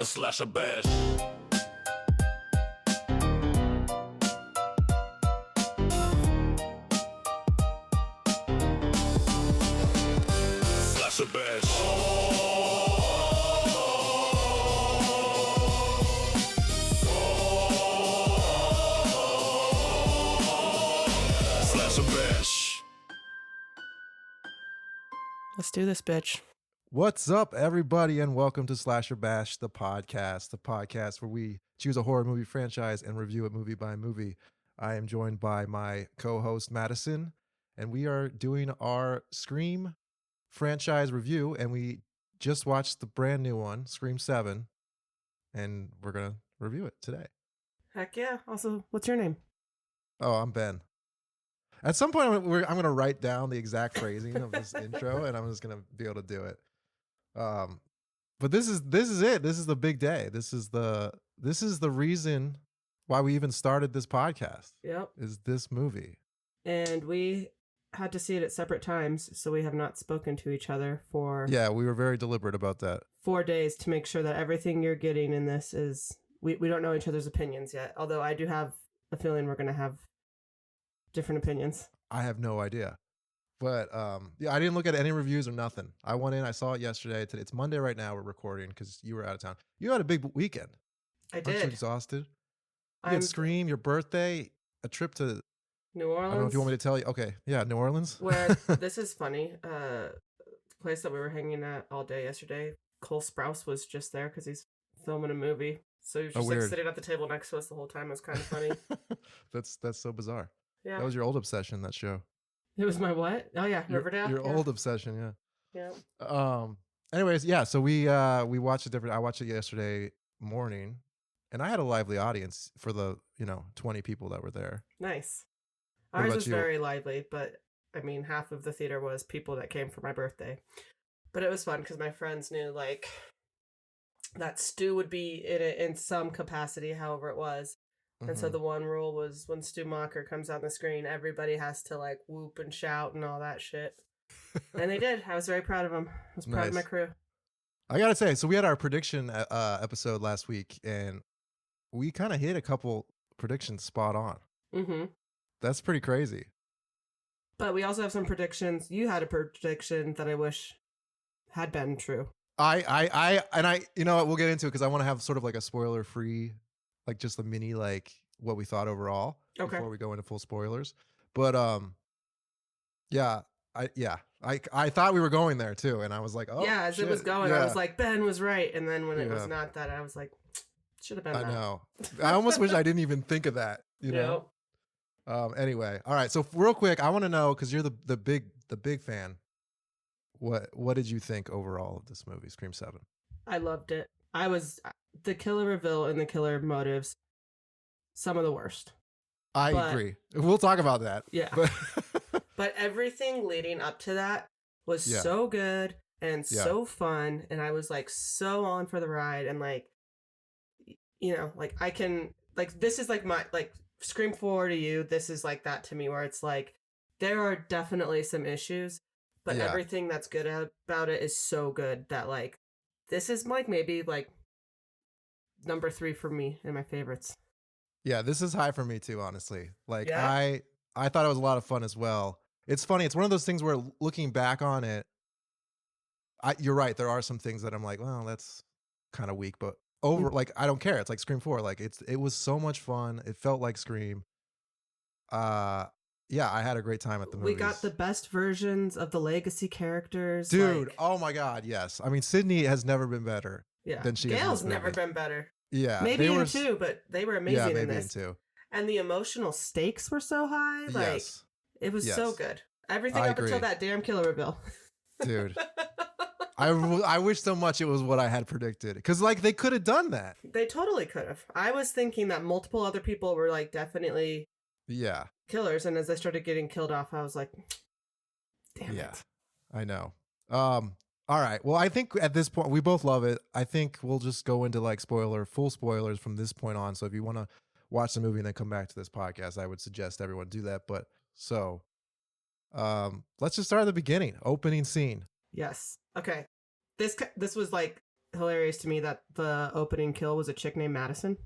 A slasher bash. Slasher bash. Slasher bash. Let's do this, bitch. What's up, everybody, and welcome to Slasher Bash, the podcast where we choose a horror movie franchise and review it movie by movie. I am joined by my co-host, Madison, and we are doing our Scream franchise review, and we just watched the brand new one, Scream 7, and we're going to review it today. Heck yeah. Also, what's your name? Oh, I'm Ben. At some point, I'm going to write down the exact phrasing of this intro, and I'm just going to be able to do it. But this is it. This is the big day. This is the reason why we even started this podcast. Yep. Is this movie. And we had to see it at separate times, so we have not spoken to each other for Yeah, we were very deliberate about that. 4 days to make sure that everything you're getting in this is... We don't know each other's opinions yet, although I do have a feeling we're going to have different opinions. I have no idea. But yeah, I didn't look at any reviews or nothing. I went in, I saw it yesterday. Today, it's Monday right now. We're recording because you were out of town. You had a big weekend. I Aren't you did. exhausted? You I'm had Scream, your birthday, a trip to... New Orleans. I don't know if you want me to tell you. Okay, yeah, New Orleans. Where this is funny. The place that we were hanging at all day yesterday, Cole Sprouse was just there because he's filming a movie. So he was just like weird. sitting at the table next to us the whole time. It was kind of funny. That's so bizarre. Yeah. That was your old obsession, that show. It was my what? Oh yeah, Riverdale. Your Yeah. old obsession, Yeah. yeah. Anyways, yeah, so we watched it different. I watched it yesterday morning, and I had a lively audience for the 20 people that were there. Nice. What Ours about was you? very lively, but I mean, half of the theater was people that came for my birthday. But it was fun because my friends knew like that Stu would be in it in some capacity, however it was. And so Mhm. the one rule was when Stu Macher comes on the screen, everybody has to like whoop and shout and all that shit. And they did. I was very proud of them. I was proud of my Nice. crew. I gotta say, so we had our prediction episode last week, and we kind of hit a couple predictions spot on. Mm-hmm. That's pretty crazy. But we also have some predictions. You had a prediction that I wish had been true. I you know what, we'll get into it because I want to have sort of like a spoiler free, like just a mini like what we thought overall Okay. before we go into full spoilers. But I thought we were going there too, and I was like, oh yeah, as it was shit, going, I yeah. was like, Ben was right. And then when it was Yeah. not that, I was like, should have been I that. know. I almost wish I didn't even think of that. You know. Anyway, all right. So real quick, I want to know because you're the big fan. What did you think overall of this movie, Scream 7? I loved it. I was the killer reveal and the killer motives, some of the worst. I But- agree. We'll talk about that. Yeah. But But everything leading up to that was Yeah. so good and Yeah. so fun. And I was like so on for the ride. And like, like I can, like, this is like my, like, Scream 4 to you. This is like that to me, where it's like, there are definitely some issues, but Yeah. everything that's good about it is so good that like, this is like maybe like number 3 for me in my favorites. yeah, this is high for me too, honestly. Like Yeah? I thought it was a lot of fun as well. It's funny. It's one of those things where looking back on it, you're right. There are some things that I'm like, well, that's kind of weak, but like I don't care. It's like Scream 4. Like it was so much fun. It felt like Scream. Yeah, I had a great time at the movies. We got the best versions of the legacy characters. Dude, like, oh my God, yes. I mean, Sydney has never been better. yeah. than she is in Gail's this never movie. been better. Yeah, Maybe they in were 2, but they were amazing yeah, in maybe in this. 2. And the emotional stakes were so high. Like, Yes, it was so Yes. good. Everything I up until agree. that damn killer reveal. dude. I wish so much it was what I had predicted because like they could have done that. They totally could have. I was thinking that multiple other people were like definitely Yeah, killers, and as they started getting killed off, I was like, damn yeah, it. I know. All right. Well, I think at this point we both love it. I think we'll just go into like full spoilers from this point on. So if you want to watch the movie and then come back to this podcast, I would suggest everyone do that. But so, let's just start at the beginning. Opening scene. Yes. Okay. This was like hilarious to me that the opening kill was a chick named Madison.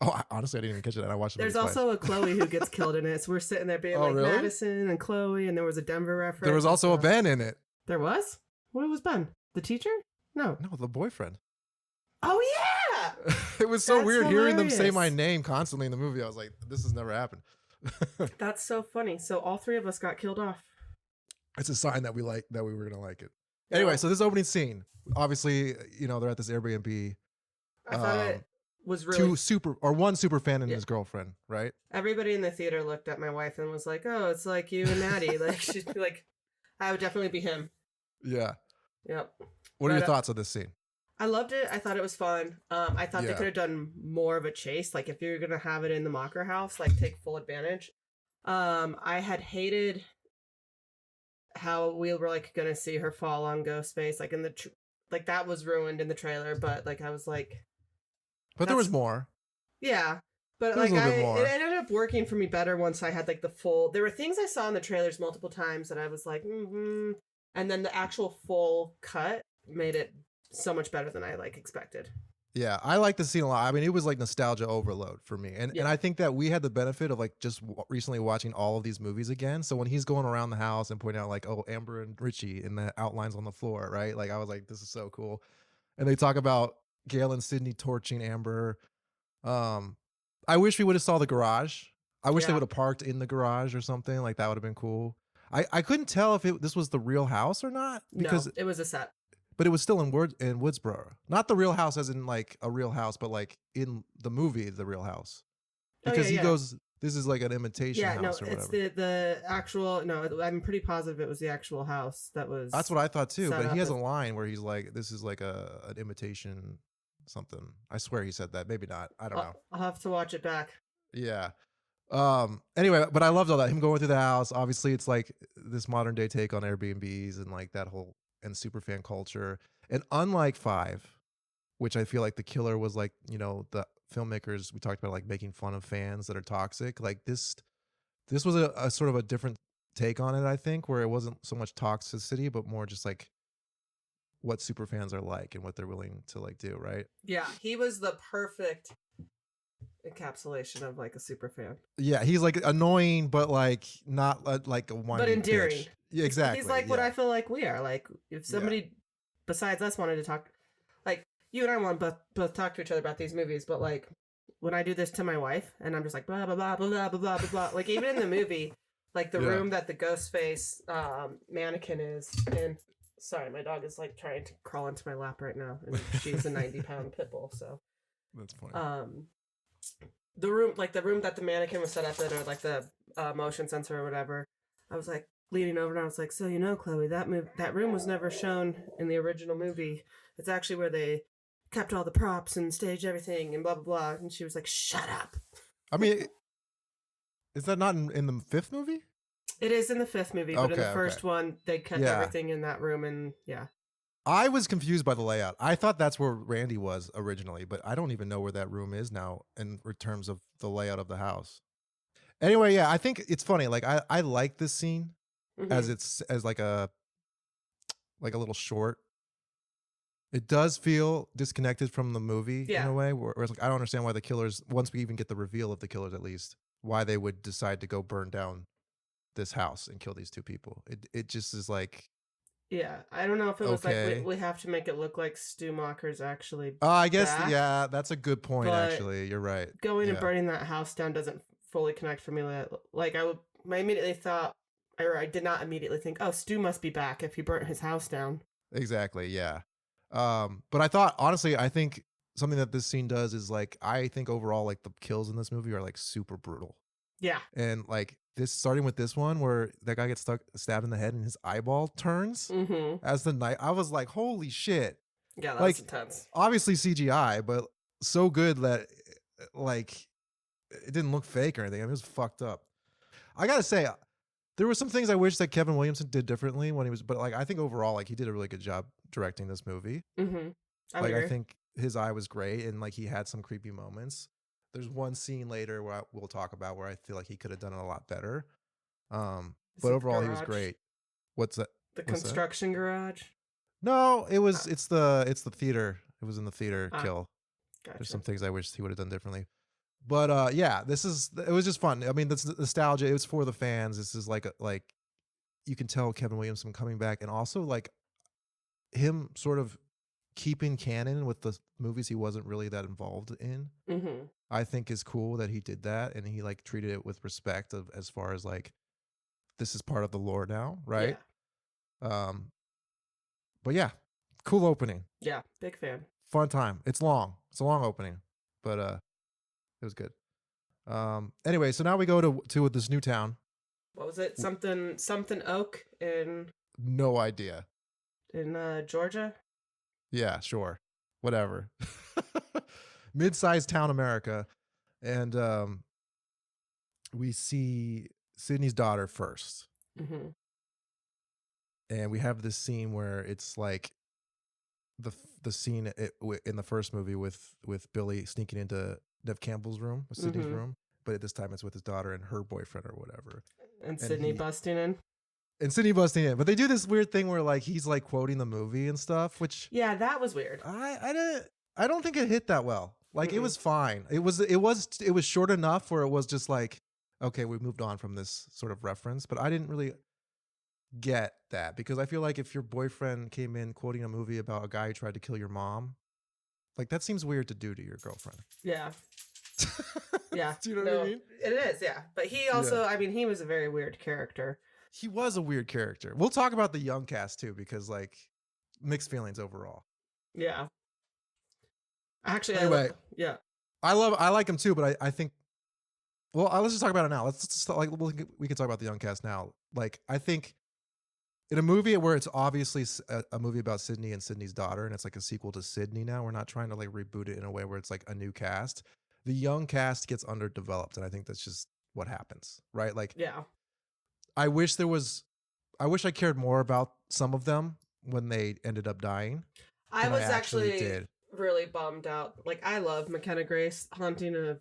Oh, honestly, I didn't even catch it. And I watched the There's movie twice. also a Chloe who gets killed in it. So we're sitting there being Oh, like really? Madison and Chloe, and there was a Denver reference. There was and also a stuff. Ben in it. There was? What was Ben? The teacher? No. No, the boyfriend. Oh yeah. It was so That's weird hearing them say my hilarious. name constantly in the movie. I was like, this has never happened. That's so funny. So all three of us got killed off. It's a sign that we were gonna like it. Anyway, so this opening scene, obviously, they're at this Airbnb. I thought it was really one super fan and Yeah. his girlfriend, right? everybody in the theater looked at my wife and was like, "Oh, it's like you and Maddie." Like she'd be like, "I would definitely be him." Yeah. Yep. What are your But, thoughts on this scene? I loved it. I thought it was fun. I thought they Yeah. could have done more of a chase. Like if you're gonna have it in the Mocker house, like take full advantage. I had hated how we were like gonna see her fall on Ghostface, like in the like that was ruined in the trailer. But like I was like, But there was that's- more. yeah. But There was like a little bit more. it ended up working for me better once I had like the full. There were things I saw in the trailers multiple times that I was like, and then the actual full cut made it so much better than I like expected. Yeah, I like the scene a lot. I mean, it was like nostalgia overload for me, and Yeah. I think that we had the benefit of like just recently watching all of these movies again. So when he's going around the house and pointing out like, oh, Amber and Richie, and the outlines on the floor, right? Like I was like, this is so cool. And they talk about Gail and Sydney torching Amber. I wish we would have saw the garage. I wish they Yeah. would have parked in the garage or something. Like that would have been cool. I couldn't tell if this was the real house or not because No, it was a set. but it was still in Woodsboro. Not the real house as in like a real house, but like in the movie, the real house. Oh, Because yeah, he yeah. goes, this is like an imitation Yeah, no, house or it's whatever. the actual. No, I'm pretty positive it was the actual house that was. That's what I thought too. set But up he has a as- line where he's like, this is like an imitation something. I swear he said that. Maybe not. I don't know. I'll have to watch it back. Yeah. Anyway, but I loved all that. Him going through the house. Obviously, it's like this modern day take on Airbnbs and like that whole and superfan culture. And unlike Five, which I feel like the killer was like, the filmmakers we talked about like making fun of fans that are toxic. Like this was a sort of a different take on it, I think, where it wasn't so much toxicity, but more just like what superfans are like and what they're willing to like do, right? Yeah, he was the perfect encapsulation of like a super fan. Yeah, he's like annoying, but like not like a whiny But endearing. bitch. Yeah, exactly. He's like what yeah. I feel like we are. Like if somebody besides us wanted to talk, like you and I want both talk to each other about these movies, but like when I do this to my wife and I'm just like blah blah blah blah blah blah blah blah blah. Like even in the movie, like the Yeah. room that the Ghostface mannequin is in. Sorry, my dog is like trying to crawl into my lap right now, and she's a 90-pound pit bull. So That's funny. the room that the mannequin was set up in, or like the motion sensor or whatever, I was like leaning over and I was like, so Chloe, that room was never shown in the original movie. It's actually where they kept all the props and staged everything and blah blah blah. And she was like, shut up. I mean, is that not in the fifth movie? It is in the fifth movie, but in the Okay, first one they kept Yeah. everything in that room, and yeah. I was confused by the layout. I thought that's where Randy was originally, but I don't even know where that room is now in terms of the layout of the house. Anyway, yeah, I think it's funny. Like I like this scene as it's as like a little short. It does feel disconnected from the movie in Yeah. a way, where it's like I don't understand why the killers, once we even get the reveal of the killers at least, why they would decide to go burn down this house and kill these two people. It just is like, Yeah, I don't know if it was Okay. like we have to make it look like Stu Macher's actually I guess back, yeah, that's a good point. but Actually, you're right. going and Yeah. burning that house down doesn't fully connect for me. Like I immediately thought, or I did not immediately think, oh, Stu must be back if he burnt his house down. Exactly. Yeah. But I thought honestly, I think something that this scene does is like I think overall like the kills in this movie are like super brutal. Yeah, And like this, starting with this one where that guy gets stabbed in the head and his eyeball turns as the knife. I was like, holy shit. yeah, that Like, was intense. Obviously CGI, but so good that like it didn't look fake or anything. I mean, it was fucked up. I gotta say, there were some things I wish that Kevin Williamson did differently when he was, but like I think overall, like he did a really good job directing this movie. I Like agree. I think his eye was great, and like he had some creepy moments. There's one scene later where we'll talk about where I feel like he could have done it a lot better. Is But it overall, he was garage? great. What's that? The what's that? construction garage. No, it's the theater. It was in the theater Ah, kill. Gotcha. There's some things I wish he would have done differently. But yeah, it was just fun. I mean, that's nostalgia. It was for the fans. This is like you can tell Kevin Williamson coming back, and also like him sort of keeping canon with the movies he wasn't really that involved in. Mm-hmm. I think is cool that he did that, and he like treated it with respect of as far as like this is part of the lore now, right? Um, but yeah, cool opening, Yeah, big fan. fun time. It's long. It's a long opening, but it was good. Anyway, so now we go to this new town. What was it? Something Oak in No idea. Georgia. Yeah, sure. Whatever. Mid-sized town America. And we see Sydney's daughter first. Mm-hmm. And we have this scene where it's like the scene in the first movie with Billy sneaking into Nev Campbell's room, Sydney's Mhm. room. But at this time it's with his daughter and her boyfriend or whatever. And Sydney he- busting in. And Sydney busting in. But they do this weird thing where like he's like quoting the movie and stuff, which Yeah, that was weird. I don't think it hit that well. Like it Mm-mm. was fine. It was short enough where it was just like, okay, we moved on from this sort of reference, but I didn't really get that because I feel like if your boyfriend came in quoting a movie about a guy who tried to kill your mom, like that seems weird to do to your girlfriend. Yeah. Yeah. Do you know what I mean? It is, yeah. But he also, I mean, he was a very weird character. He was a weird character. We'll talk about the young cast too because like mixed feelings overall. Yeah. Actually, Anyway. yeah. I like him too, but I think. Well, let's just talk about it now. Let's just like we can talk about the young cast now. Like I think in a movie where it's obviously a movie about Sydney and Sydney's daughter, and it's like a sequel to Sydney. Now we're not trying to like reboot it in a way where it's like a new cast. The young cast gets underdeveloped, and I think that's just what happens, right? Like Yeah. I wish I cared more about some of them when they ended up dying. I than was actually actually did. really bummed out. Like, I love McKenna Grace. Haunting of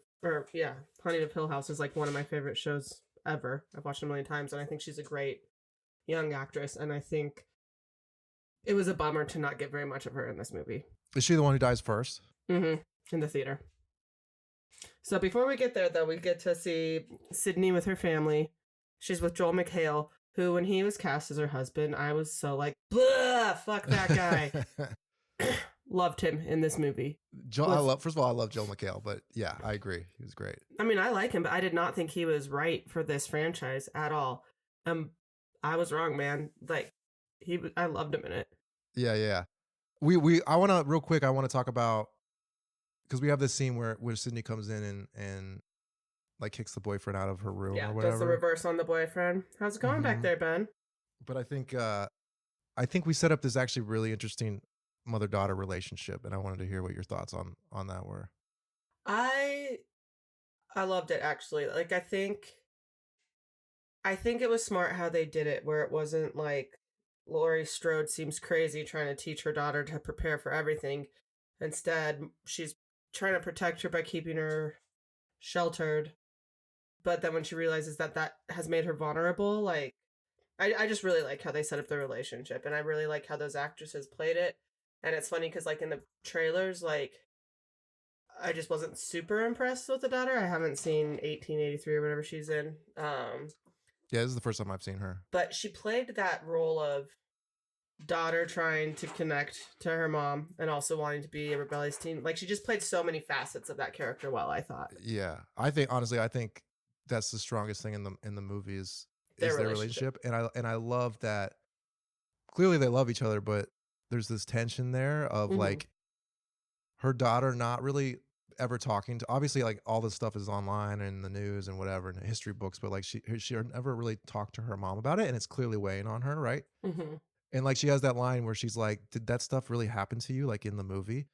Hill House is like one of my favorite shows ever. I've watched it a million times, and I think she's a great young actress. And I think it was a bummer to not get very much of her in this movie. Is she the one who dies first? Mm-hmm. In the theater. So before we get there, though, we get to see Sydney with her family. She's with Joel McHale, who, when he was cast as her husband, I was so like, blah, fuck that guy. Loved him in this movie. First of all, I love Joel McHale, but yeah, I agree. He was great. I mean, I like him, but I did not think he was right for this franchise at all. I was wrong, man. Like, I loved him in it. Yeah. I want to talk about, because we have this scene where Sydney comes in and like kicks the boyfriend out of her room or whatever. Does the reverse on the boyfriend. How's it going back Mhm. there, Ben? But I think we set up this actually really interesting mother-daughter relationship, and I wanted to hear what your thoughts on that were. I loved it, actually. Like, I think it was smart how they did it, where it wasn't like Laurie Strode seems crazy trying to teach her daughter to prepare for everything. Instead, she's trying to protect her by keeping her sheltered. But then when she realizes that has made her vulnerable, like, I just really like how they set up the relationship. And I really like how those actresses played it. And it's funny because, like, in the trailers, like, I just wasn't super impressed with the daughter. I haven't seen 1883 or whatever she's in. Yeah, this is the first time I've seen her. But she played that role of daughter trying to connect to her mom and also wanting to be a rebellious teen. Like, she just played so many facets of that character well, I thought. Yeah, I think that's the strongest thing in the movie is Their their relationship, and I love that. Clearly, they love each other, but there's this tension there of Mhm. like her daughter not really ever talking to. Obviously, like all this stuff is online and in the news and whatever and history books, but like she never really talked to her mom about it, and it's clearly weighing on her, right? Mm-hmm. And like she has that line where she's like, "Did that stuff really happen to you?" Like in the movie.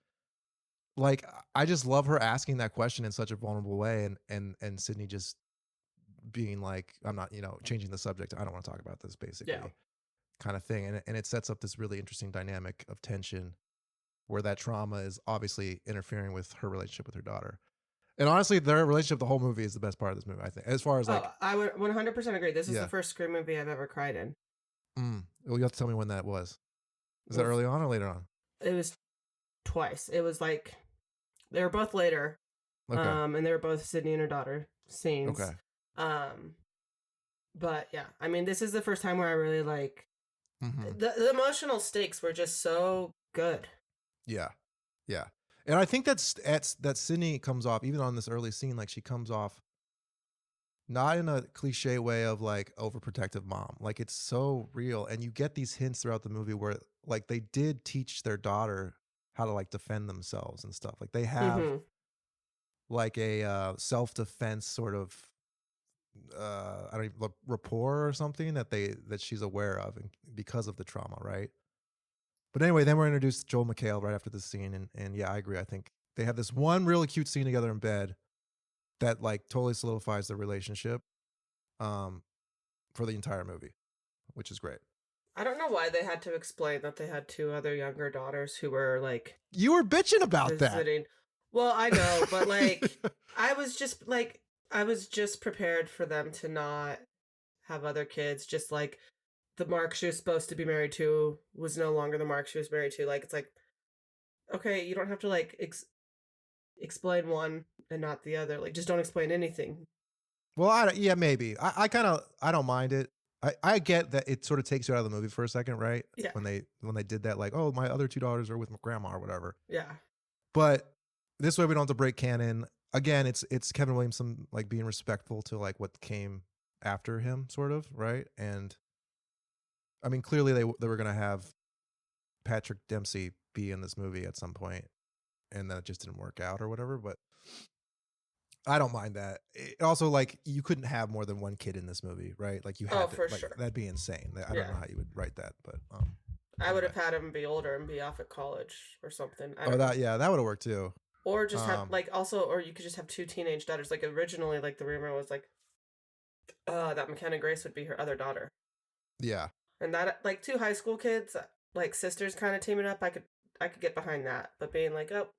Like I just love her asking that question in such a vulnerable way, and Sydney just being like, "I'm not, changing the subject. I don't want to talk about this," basically, Yeah. kind of thing. And it sets up this really interesting dynamic of tension, where that trauma is obviously interfering with her relationship with her daughter. And honestly, their relationship, the whole movie, is the best part of this movie, I think. As far as like, I would 100% agree. This is Yeah. the first Scream movie I've ever cried in. well, you have to tell me when that was. Is that early on or later on? It was twice. It was like they were both later. Okay. And they were both Sydney and her daughter scenes. Okay. But yeah, I mean, this is the first time where I really like Mhm. the emotional stakes were just so good. Yeah. Yeah. And I think that Sydney comes off, even on this early scene, like she comes off not in a cliche way of like overprotective mom. Like it's so real. And you get these hints throughout the movie where like they did teach their daughter how to like defend themselves and stuff. Like they have Mhm. like a self-defense sort of I don't even rapport or something that she's aware of and because of the trauma, right? But anyway, then we're introduced to Joel McHale right after this scene, and yeah, I agree. I think they have this one really cute scene together in bed that like totally solidifies their relationship um for the entire movie, which is great. I don't know why they had to explain that they had two other younger daughters who were like You were bitching about that. visiting. Well, I know, but like I was just prepared for them to not have other kids. Just like the Mark she was supposed to be married to was no longer the Mark she was married to. Like it's like, okay, you don't have to like explain one and not the other. Like just don't explain anything. Well, yeah, maybe. I kind of I don't mind it. I get that it sort of takes you out of the movie for a second, right? Yeah. When they did that, like, oh, my other two daughters are with my grandma or whatever. Yeah. But this way we don't have to break canon. Again, it's Kevin Williamson like being respectful to like what came after him, sort of, right? And I mean, clearly they were gonna have Patrick Dempsey be in this movie at some point, and that just didn't work out or whatever. But I don't mind that. It also, like, you couldn't have more than one kid in this movie, right? Like you had Oh, to, for like, sure. that'd be insane. I don't Yeah. know how you would write that, but I would have had him be older and be off at college or something. I oh, don't know. that would have worked too. Or just have Um, like also, or you could just have two teenage daughters. Like originally, like the rumor was like, that McKenna Grace would be her other daughter, Yeah, and that like two high school kids, like sisters, kind of teaming up. I could get behind that, but being like, oh,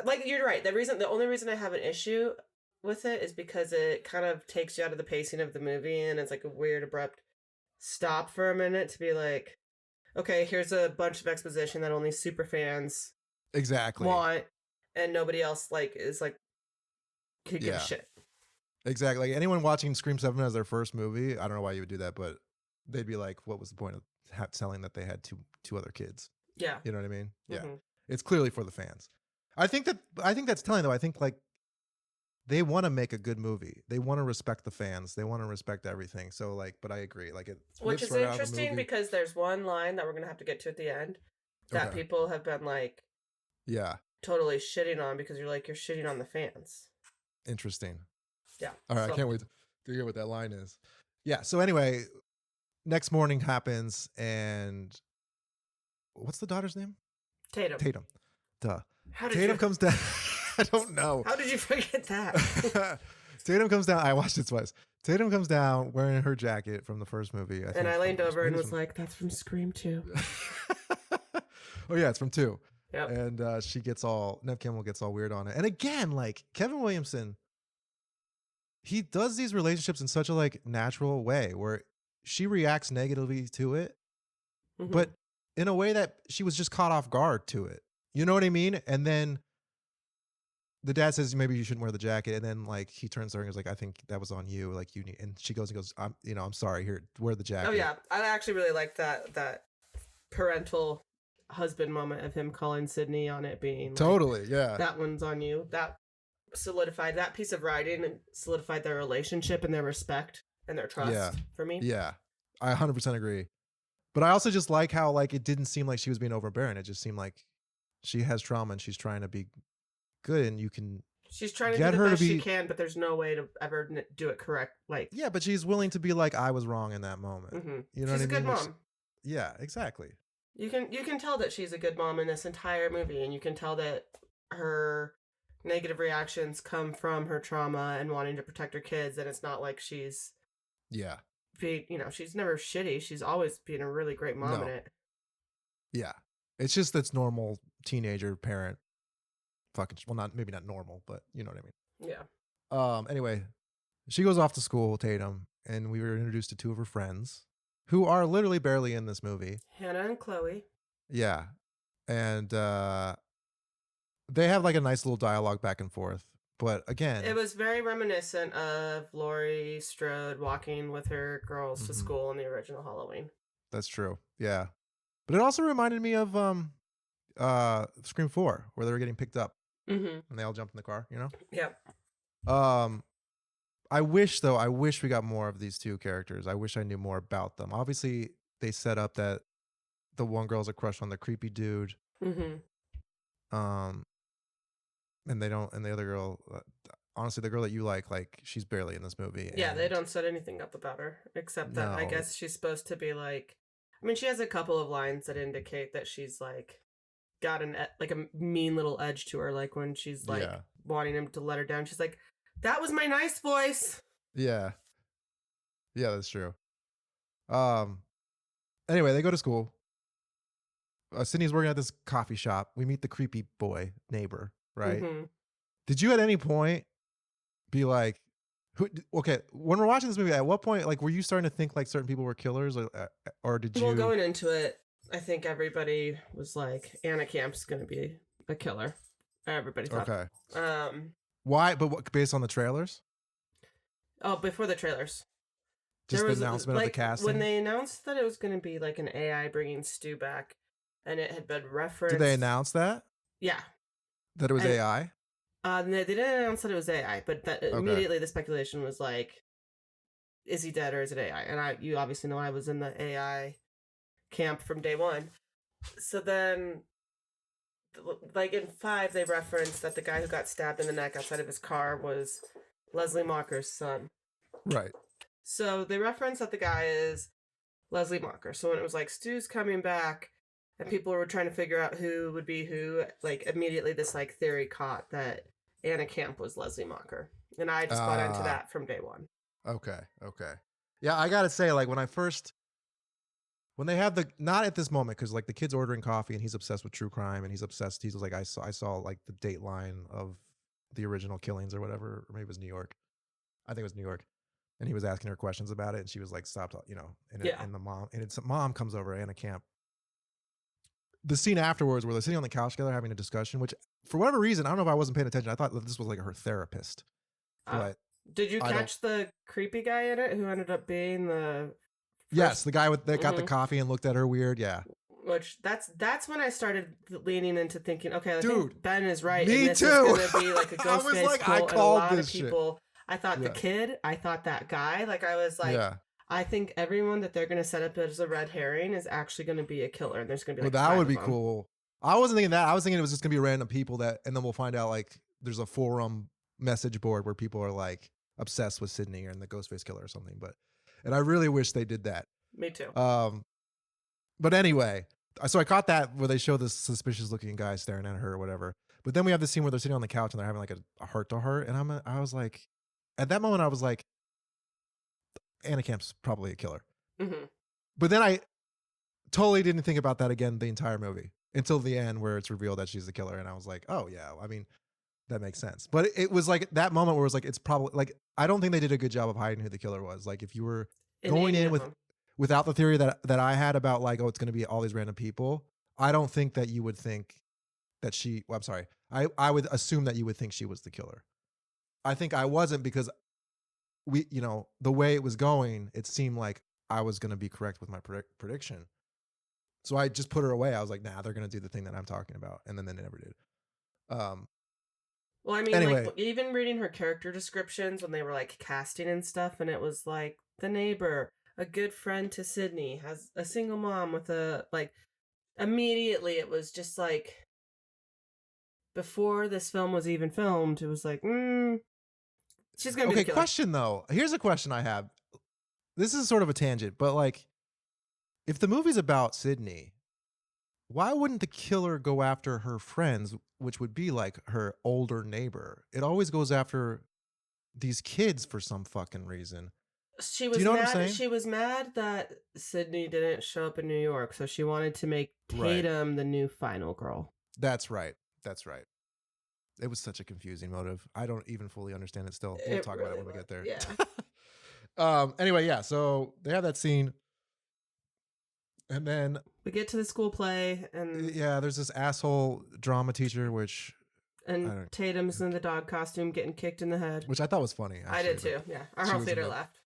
like you're right. The only reason I have an issue with it is because it kind of takes you out of the pacing of the movie, and it's like a weird abrupt stop for a minute to be like, okay, here's a bunch of exposition that only super fans exactly. want, and nobody else like is like could give Yeah. a shit. Exactly. Like anyone watching Scream 7 as their first movie, I don't know why you would do that, but they'd be like, what was the point of telling that they had two other kids? Yeah. You know what I mean? Yeah. Mhm. It's clearly for the fans. I think that's telling though. I think like they want to make a good movie. They want to respect the fans. They want to respect everything. So like, but I agree. Like it Which whips is right out of the interesting movie. because there's one line that we're gonna have to get to at the end that Okay. people have been like Yeah. totally shitting on because you're shitting on the fans. Interesting. Yeah. All right. so- I can't wait to hear what that line is. Yeah. So anyway, next morning happens and what's the daughter's name? Tatum. Tatum. Duh. How did Tatum you? comes down. I don't know. How did you forget that? Tatum comes down. I watched it twice. Tatum comes down wearing her jacket from the first movie. And I leaned over and was like, "That's from Scream 2." "Oh yeah, it's from 2." Yep. And she gets all Nev Campbell gets all weird on it. And again, like Kevin Williamson, he does these relationships in such a like natural way where she reacts negatively to it, Mhm. but in a way that she was just caught off guard to it. You know what I mean? And then the dad says maybe you shouldn't wear the jacket, and then like he turns to her and is like, "I think that was on you. Like you need." And she goes, I'm sorry. Here, wear the jacket." Oh yeah, I actually really liked that parental husband moment of him calling Sydney on it being like, Totally. Yeah. that one's on you. That solidified that piece of writing and solidified their relationship and their respect and their trust Yeah. for me. Yeah, I 100% agree. But I also just like how like it didn't seem like she was being overbearing. It just seemed like she has trauma and she's trying to be good, and you can She's trying to Get do her the to best she be- can, but there's no way to ever do it correct. Like, yeah, but she's willing to be like, I was wrong in that moment. mhm. You know she's a what I good mean? mom. Yeah, exactly. You can tell that she's a good mom in this entire movie, and you can tell that her negative reactions come from her trauma and wanting to protect her kids, and it's not like she's Yeah, she's never shitty. She's always been a really great mom No. in it. yeah. It's just that's normal teenager parent. Fucking maybe not normal, but you know what I mean. Yeah. Anyway, she goes off to school, Tatum, and we were introduced to two of her friends who are literally barely in this movie. Hannah and Chloe. Yeah. And they have like a nice little dialogue back and forth. But again, It was very reminiscent of Laurie Strode walking with her girls to Mhm. school in the original Halloween. that's true. Yeah. But it also reminded me of Scream 4, where they were getting picked up Mm-hmm. and they all jumped in the car, you know? Yep. I wish we got more of these two characters. I wish I knew more about them. Obviously, they set up that the one girl's a crush on the creepy dude. Mm-hmm. Um, and they don't, and the other girl, honestly, the girl that you like, she's barely in this movie. Yeah, they and don't set anything up about her except that I No. guess she's supposed to be like. I mean, she has a couple of lines that indicate that she's like got like a mean little edge to her, like when she's like Yeah. wanting him to let her down. She's like, "That was my nice voice." Yeah. Yeah, that's true. Anyway, they go to school. Sydney's working at this coffee shop. We meet the creepy boy neighbor, right? Mhm. Did you at any point be like, okay, when we're watching this movie, at what point, like, were you starting to think like certain people were killers, or did you? Well, going into it, I think everybody was like, Anna Camp's gonna be a killer. Everybody thought. Okay. Um. Why? But what, based on the trailers? Oh, before the trailers. Just There the was, announcement of the like, casting? when they announced that it was going to be like an AI bringing Stu back, and it had been referenced. Did they announce that? Yeah. That it was And- AI? They didn't announce that it was AI, but that immediately the speculation was like, is he dead or is it AI? And you obviously know I was in the AI camp from day one. So then, like in 5, they referenced that the guy who got stabbed in the neck outside of his car was Leslie Mocker's son. Right. So they reference that the guy is Leslie Mocker. So when it was like Stu's coming back and people were trying to figure out who would be who, like immediately this like theory caught that Anna Camp was Leslie Mocker. And I just bought into that from day one. Okay. Yeah, I gotta say, like, when they have not at this moment, because like the kid's ordering coffee and he's obsessed with true crime and he's like, I saw like the Dateline of the original killings or whatever, or maybe it was New York. I think it was New York. And he was asking her questions about it, and she was like, "Stop," and the mom comes over, Anna Camp. The scene afterwards, where they're sitting on the couch together having a discussion, which for whatever reason, I don't know if I wasn't paying attention. I thought that this was like her therapist. But did you I catch the creepy guy in it who ended up being the? Yes, the guy that got the Mhm. coffee and looked at her weird. Yeah, Which that's when I started leaning into thinking, okay, I Dude, think Ben is right. me and this too. is gonna be like a I was Ghostface like, I cult, and a called lot of this shit. people. I thought the Yeah. kid. I thought that guy. Like I was like, yeah. I think everyone that they're gonna set up as a red herring is actually gonna be a killer, and there's gonna be Well, like that 5 would of be them. cool. I wasn't thinking that. I was thinking it was just gonna be random people and then we'll find out like there's a forum message board where people are like obsessed with Sydney and the Ghostface killer or something. And I really wish they did that. Me too. But anyway, so I caught that where they show this suspicious looking guy staring at her or whatever. But then we have this scene where they're sitting on the couch and they're having like a heart to heart, and I was like, at that moment I was like, Anna Camp's probably a killer. Hmm. But then I totally didn't think about that again the entire movie until the end where it's revealed that she's the killer, and I was like, oh yeah, I mean, that makes sense. But it was like that moment where it was like, it's probably like, I don't think they did a good job of hiding who the killer was. Like if you were going in without the theory that I had about like, oh, it's going to be all these random people, I don't think that you would think that I'm sorry. I would assume that you would think she was the killer. I think I wasn't, because the way it was going, it seemed like I was going to be correct with my prediction. So I just put her away. I was like, nah, they're going to do the thing that I'm talking about. And then they never did. Well, I mean, Anyway. like even reading her character descriptions when they were like casting and stuff, and it was like the neighbor, a good friend to Sydney, has a single mom with a like. Immediately, it was just like before this film was even filmed, it was like, she's gonna be the killer. Question though. Here's a question I have. This is sort of a tangent, but like, if the movie's about Sydney, why wouldn't the killer go after her friends, which would be like her older neighbor? It always goes after these kids for some fucking reason. She was Do you know mad. what I'm saying? She was mad that Sydney didn't show up in New York, so she wanted to make Right. Tatum the new final girl. That's right. It was such a confusing motive. I don't even fully understand it still. We'll It talk about it really when we get there. was, yeah. Anyway, yeah, so they have that scene. And then We get to the school play, and yeah, there's this asshole drama teacher, which I and don't- Tatum's in the dog costume getting kicked in the head. I thought was funny. I did actually, too. Yeah, our she whole was theater in that. laughed.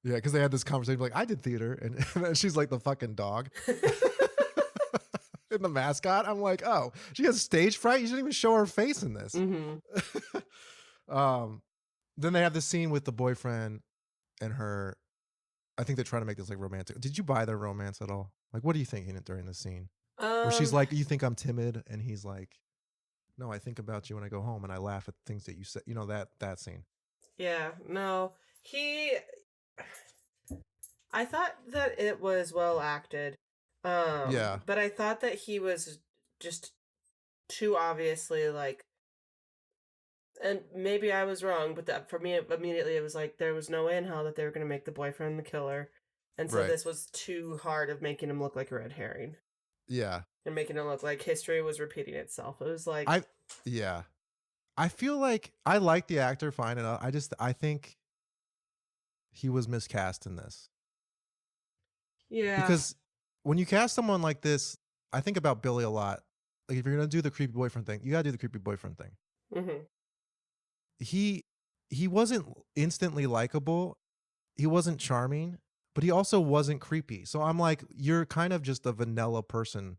Yeah, because they had this conversation like, I did theater, and then she's like the fucking dog. And the mascot. I'm like, oh, she has stage fright. You shouldn't even show her face in this. hmm Then they have this scene with the boyfriend and her. I think they're trying to make this like romantic. Did you buy their romance at all? Like, what are you thinking during this scene? Where she's like, you think I'm timid? And he's like, no, I think about you when I go home and I laugh at things that you said. You know, that scene. yeah, no, I thought that it was well acted. Yeah. But I thought that he was just too obviously like, and maybe I was wrong, but that for me immediately it was like there was no way in hell that they were going to make the boyfriend the killer, and so Right. this was too hard of making him look like a red herring Yeah. and making it look like history was repeating itself. It was like Yeah. I feel like I like the actor fine enough. I think he was miscast in this. yeah, Because when you cast someone like this, I think about Billy a lot. Like if you're gonna do the creepy boyfriend thing, you gotta do the creepy boyfriend thing. hmm He wasn't instantly likable. He wasn't charming, but he also wasn't creepy. So I'm like, you're kind of just a vanilla person,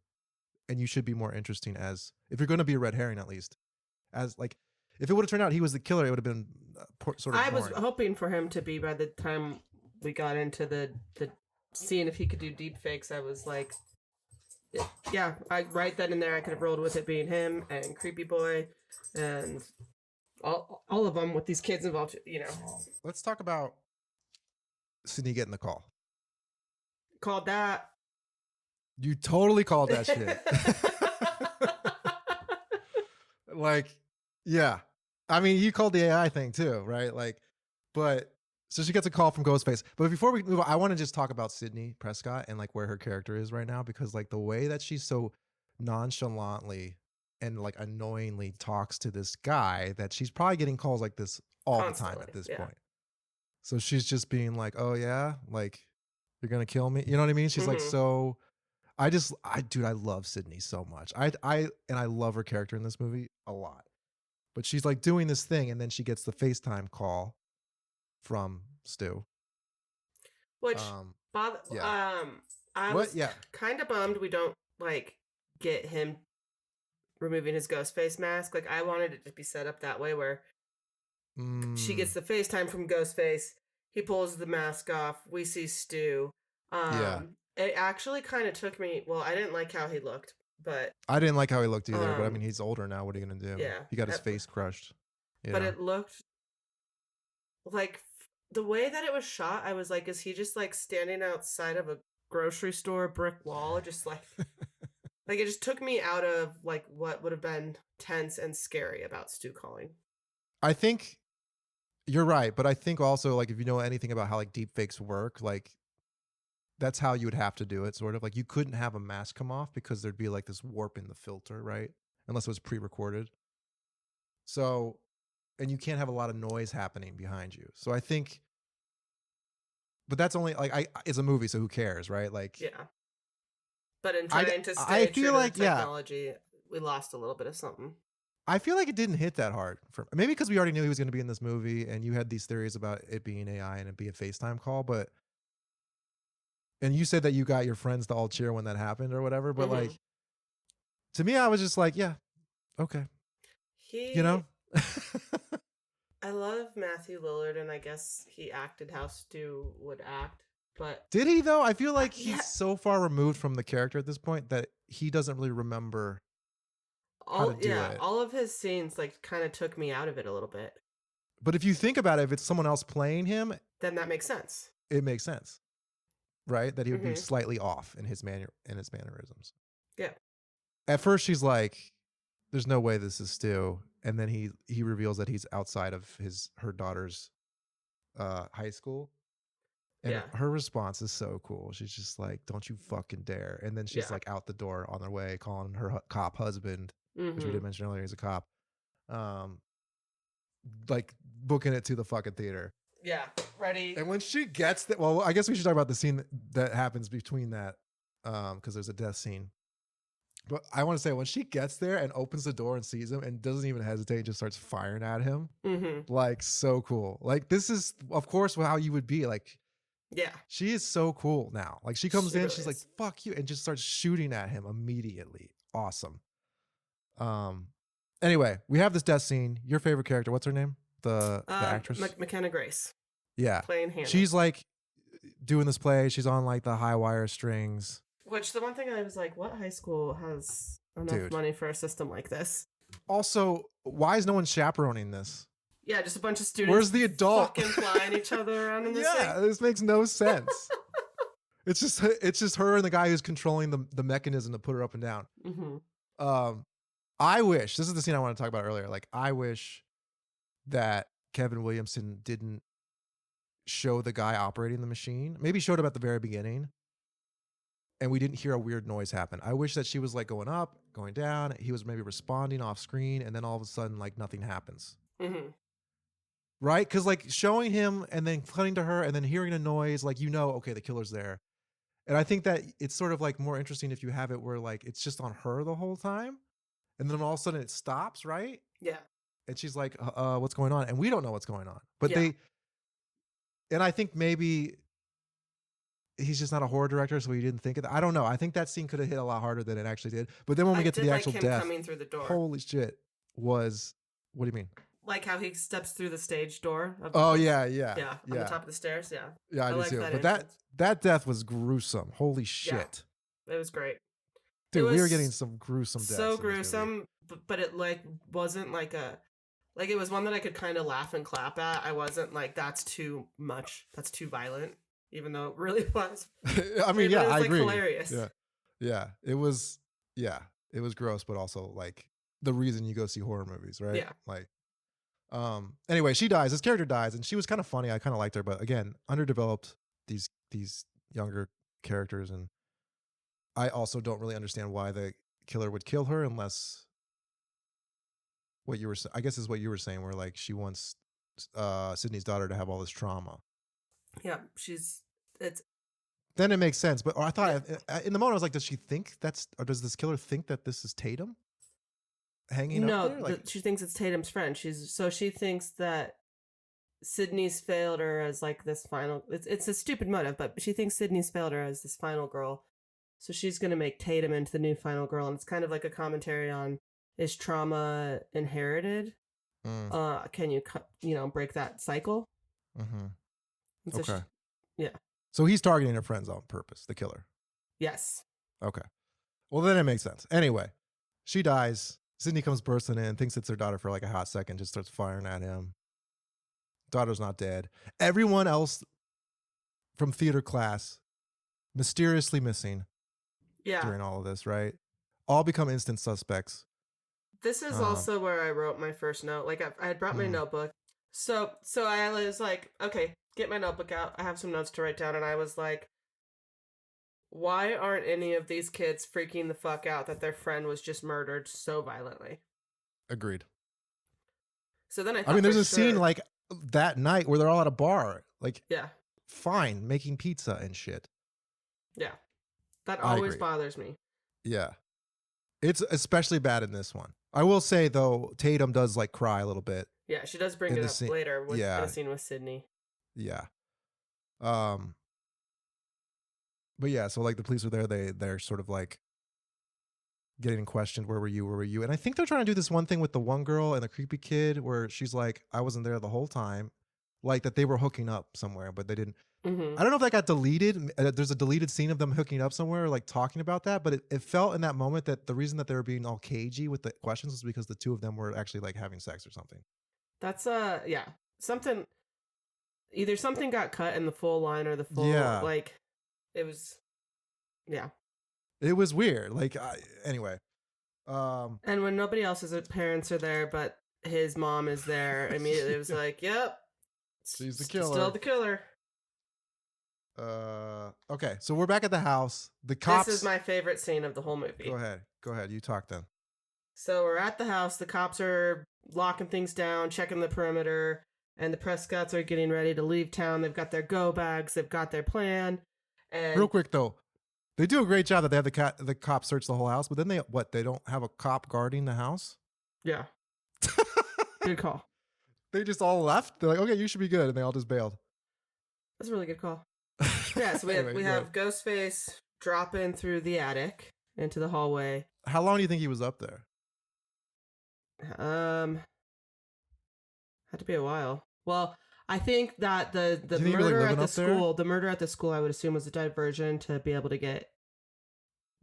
and you should be more interesting as if you're gonna be a red herring at least. As like, if it would have turned out he was the killer, it would have been sort of. I was boring. hoping for him to be by the time we got into the scene if he could do deep fakes. I was like, yeah, I right then and there I could have rolled with it being him and Creepy Boy and all of them with these kids involved. You know, Let's talk about Sydney getting the call. called that. You totally called that shit. Like, yeah. I mean, you called the AI thing too, right? Like, but so she gets a call from Ghostface. But before we move on, I want to just talk about Sydney Prescott and like where her character is right now, because like the way that she's so nonchalantly and like annoyingly talks to this guy, that she's probably getting calls like this all the time Constantly, at this yeah. point. So she's just being like, oh yeah, like you're gonna kill me. You know what I mean? She's like, Mhm. so dude, I love Sydney so much. I love her character in this movie a lot. But she's like doing this thing, and then she gets the FaceTime call from Stu. Which bother. yeah. I What? was Yeah. kind of bummed we don't like get him removing his ghost face mask. Like I wanted it to be set up that way where she Mm, gets the FaceTime from Ghostface. He pulls the mask off. We see Stu. Yeah. It actually kind of took me. Well, I didn't like how he looked, but I didn't like how he looked either, but I Um, mean, he's older now. What are you gonna do? yeah, He got his that- face crushed. You but know? it looked like the way that it was shot. I was like, is he just like standing outside of a grocery store brick wall, just like like it just took me out of like what would have been tense and scary about Stu calling. I think you're right, but I think also like if you know anything about how like deep fakes work, like that's how you would have to do it, sort of. Like you couldn't have a mask come off because there'd be like this warp in the filter, right? Unless it was pre-recorded. So, and you can't have a lot of noise happening behind you. So I think, but that's only like it's a movie, so who cares, right? Like, Yeah, but in I- trying to stay I true feel to like, the yeah. technology, we lost a little bit of something. I feel like it didn't hit that hard for maybe because we already knew he was going to be in this movie, and you had these theories about it being AI and it be a FaceTime call, but. And you said that you got your friends to all cheer when that happened or whatever, but Mhm. like, to me, I was just like, yeah, okay, you know. I love Matthew Lillard, and I guess he acted how Stu would act, but Did he though? I feel like he's Yeah. so far removed from the character at this point that he doesn't really remember. all to do it. all of his scenes like kind of took me out of it a little bit. But if you think about it, if it's someone else playing him, Then that makes sense. it makes sense, right? That he would be Mhm. slightly off in his mannerisms. Yeah. At first, she's like, "There's no way this is Stu," and then he reveals that he's outside of her daughter's high school. And Yeah. her response is so cool. She's just like, "Don't you fucking dare!" And then she's Yeah. like out the door on their way, calling her cop husband, which we Mhm. did mention earlier, he's a cop. Like booking it to the fucking theater. Yeah, ready. And when she gets that, well, I guess we should talk about the scene that happens between that. because there's a death scene. But I want to say when she gets there and opens the door and sees him and doesn't even hesitate, just starts firing at him, like so cool. Like this is of course how you would be. Like Yeah. she is so cool now. Like she comes She in, really she's like is. fuck you, and just starts shooting at him immediately. Awesome. Anyway, we have this death scene. Your favorite character? What's her name? The actress. McKenna Grace Yeah, playing Hannah. she's like doing this play. She's on like the high wire strings. Which the one thing I was like, what high school has enough Dude. money for a system like this? Also, why is no one chaperoning this? Yeah, just a bunch of students. Where's the adult? Fucking flying each other around in this Yeah, thing. this makes no sense. It's just her and the guy who's controlling the mechanism to put her up and down. I wish, this is the scene I want to talk about earlier. Like, I wish that Kevin Williamson didn't show the guy operating the machine. Maybe showed him at the very beginning, and we didn't hear a weird noise happen. I wish that she was like going up, going down. He was maybe responding off screen, and then all of a sudden, like nothing happens. Right? Because like showing him and then cutting to her and then hearing a noise, like okay, the killer's there. And I think that it's sort of like more interesting if you have it where like it's just on her the whole time, and then all of a sudden it stops, right? Yeah. And she's like, what's going on? And we don't know what's going on. But Yeah. and I think maybe he's just not a horror director, so he didn't think of that. I don't know. I think that scene could have hit a lot harder than it actually did. But then when we get to the actual him death, coming through the door. holy shit, what do you mean? Like how he steps through the stage door. Of Oh the yeah. on the top of the stairs. Yeah. Yeah, I do like too. that But entrance. that death was gruesome. Holy shit. It was great. Dude, It we were was getting some gruesome deaths. So in this movie. gruesome, but it like wasn't like it was one that I could kind of laugh and clap at. I wasn't like, that's too much. That's too violent, even though it really was. I mean, It yeah, was, I like, agree. hilarious. Yeah. It was gross, but also like the reason you go see horror movies, right? Yeah. Like, anyway, she dies. This character dies, and she was kind of funny. I kind of liked her, but again, underdeveloped. These younger characters, and I also don't really understand why the killer would kill her unless what you were, I guess, is what you were saying, where like she wants Sydney's daughter to have all this trauma. Yeah, Then it makes sense. But I thought in the moment I was like, does does this killer think that this is Tatum hanging up there? Like, she thinks it's Tatum's friend. She thinks that Sydney's failed her as like this final. It's a stupid motive, but she thinks Sydney's failed her as this final girl. So she's gonna make Tatum into the new final girl, and it's kind of like a commentary on, is trauma inherited? Can you break that cycle? And so okay. So he's targeting her friends on purpose, the killer. Yes. Okay. Well, then it makes sense. Anyway, she dies. Sydney comes bursting in, thinks it's her daughter for like a hot second, just starts firing at him. Daughter's not dead. Everyone else from theater class mysteriously missing during all of this, right? All become instant suspects. This is also where I wrote my first note. Like I had brought my notebook. So I was like, okay, get my notebook out. I have some notes to write down. And I was like, why aren't any of these kids freaking the fuck out that their friend was just murdered so violently? Agreed. So then I mean, there's a scene like that night where they're all at a bar, like, yeah, fine, making pizza and shit. Yeah. That I always agree. bothers me. Yeah. It's especially bad in this one. I will say, though, Tatum does like cry a little bit. Yeah, she does bring In it the up scene- later in yeah. a scene with Sydney. Yeah. But yeah, so like the police are there, they're sort of like getting questioned, where were you? And I think they're trying to do this one thing with the one girl and the creepy kid where she's like, I wasn't there the whole time. Like that they were hooking up somewhere, but they didn't. Mm-hmm. I don't know if that got deleted. There's a deleted scene of them hooking up somewhere, like talking about that. But it felt in that moment that the reason that they were being all cagey with the questions was because the two of them were actually like having sex or something. That's yeah, something. Either something got cut in the full line or the full like. It was, yeah. It was weird. Like anyway. And when nobody else's parents are there, but his mom is there, immediately it was like, yep, she's the killer. Still the killer. Okay, so we're back at the house. The cops. This is my favorite scene of the whole movie. Go ahead. You talk then. So we're at the house. The cops are locking things down, checking the perimeter, and the Prescotts are getting ready to leave town. They've got their go bags. They've got their plan. And real quick though, They do a great job that they have the cop search the whole house, but then they don't have a cop guarding the house? Yeah. Good call. They just all left? They're like, okay, you should be good. And they all just bailed. That's a really good call. Yeah, so Anyway, we go have ahead. Ghostface dropping through the attic into the hallway. How long do you think he was up there? Had to be a while. Well, I think that the Do you think he was, like, murder at living the up there? school, the murder at the school, I would assume was a diversion to be able to get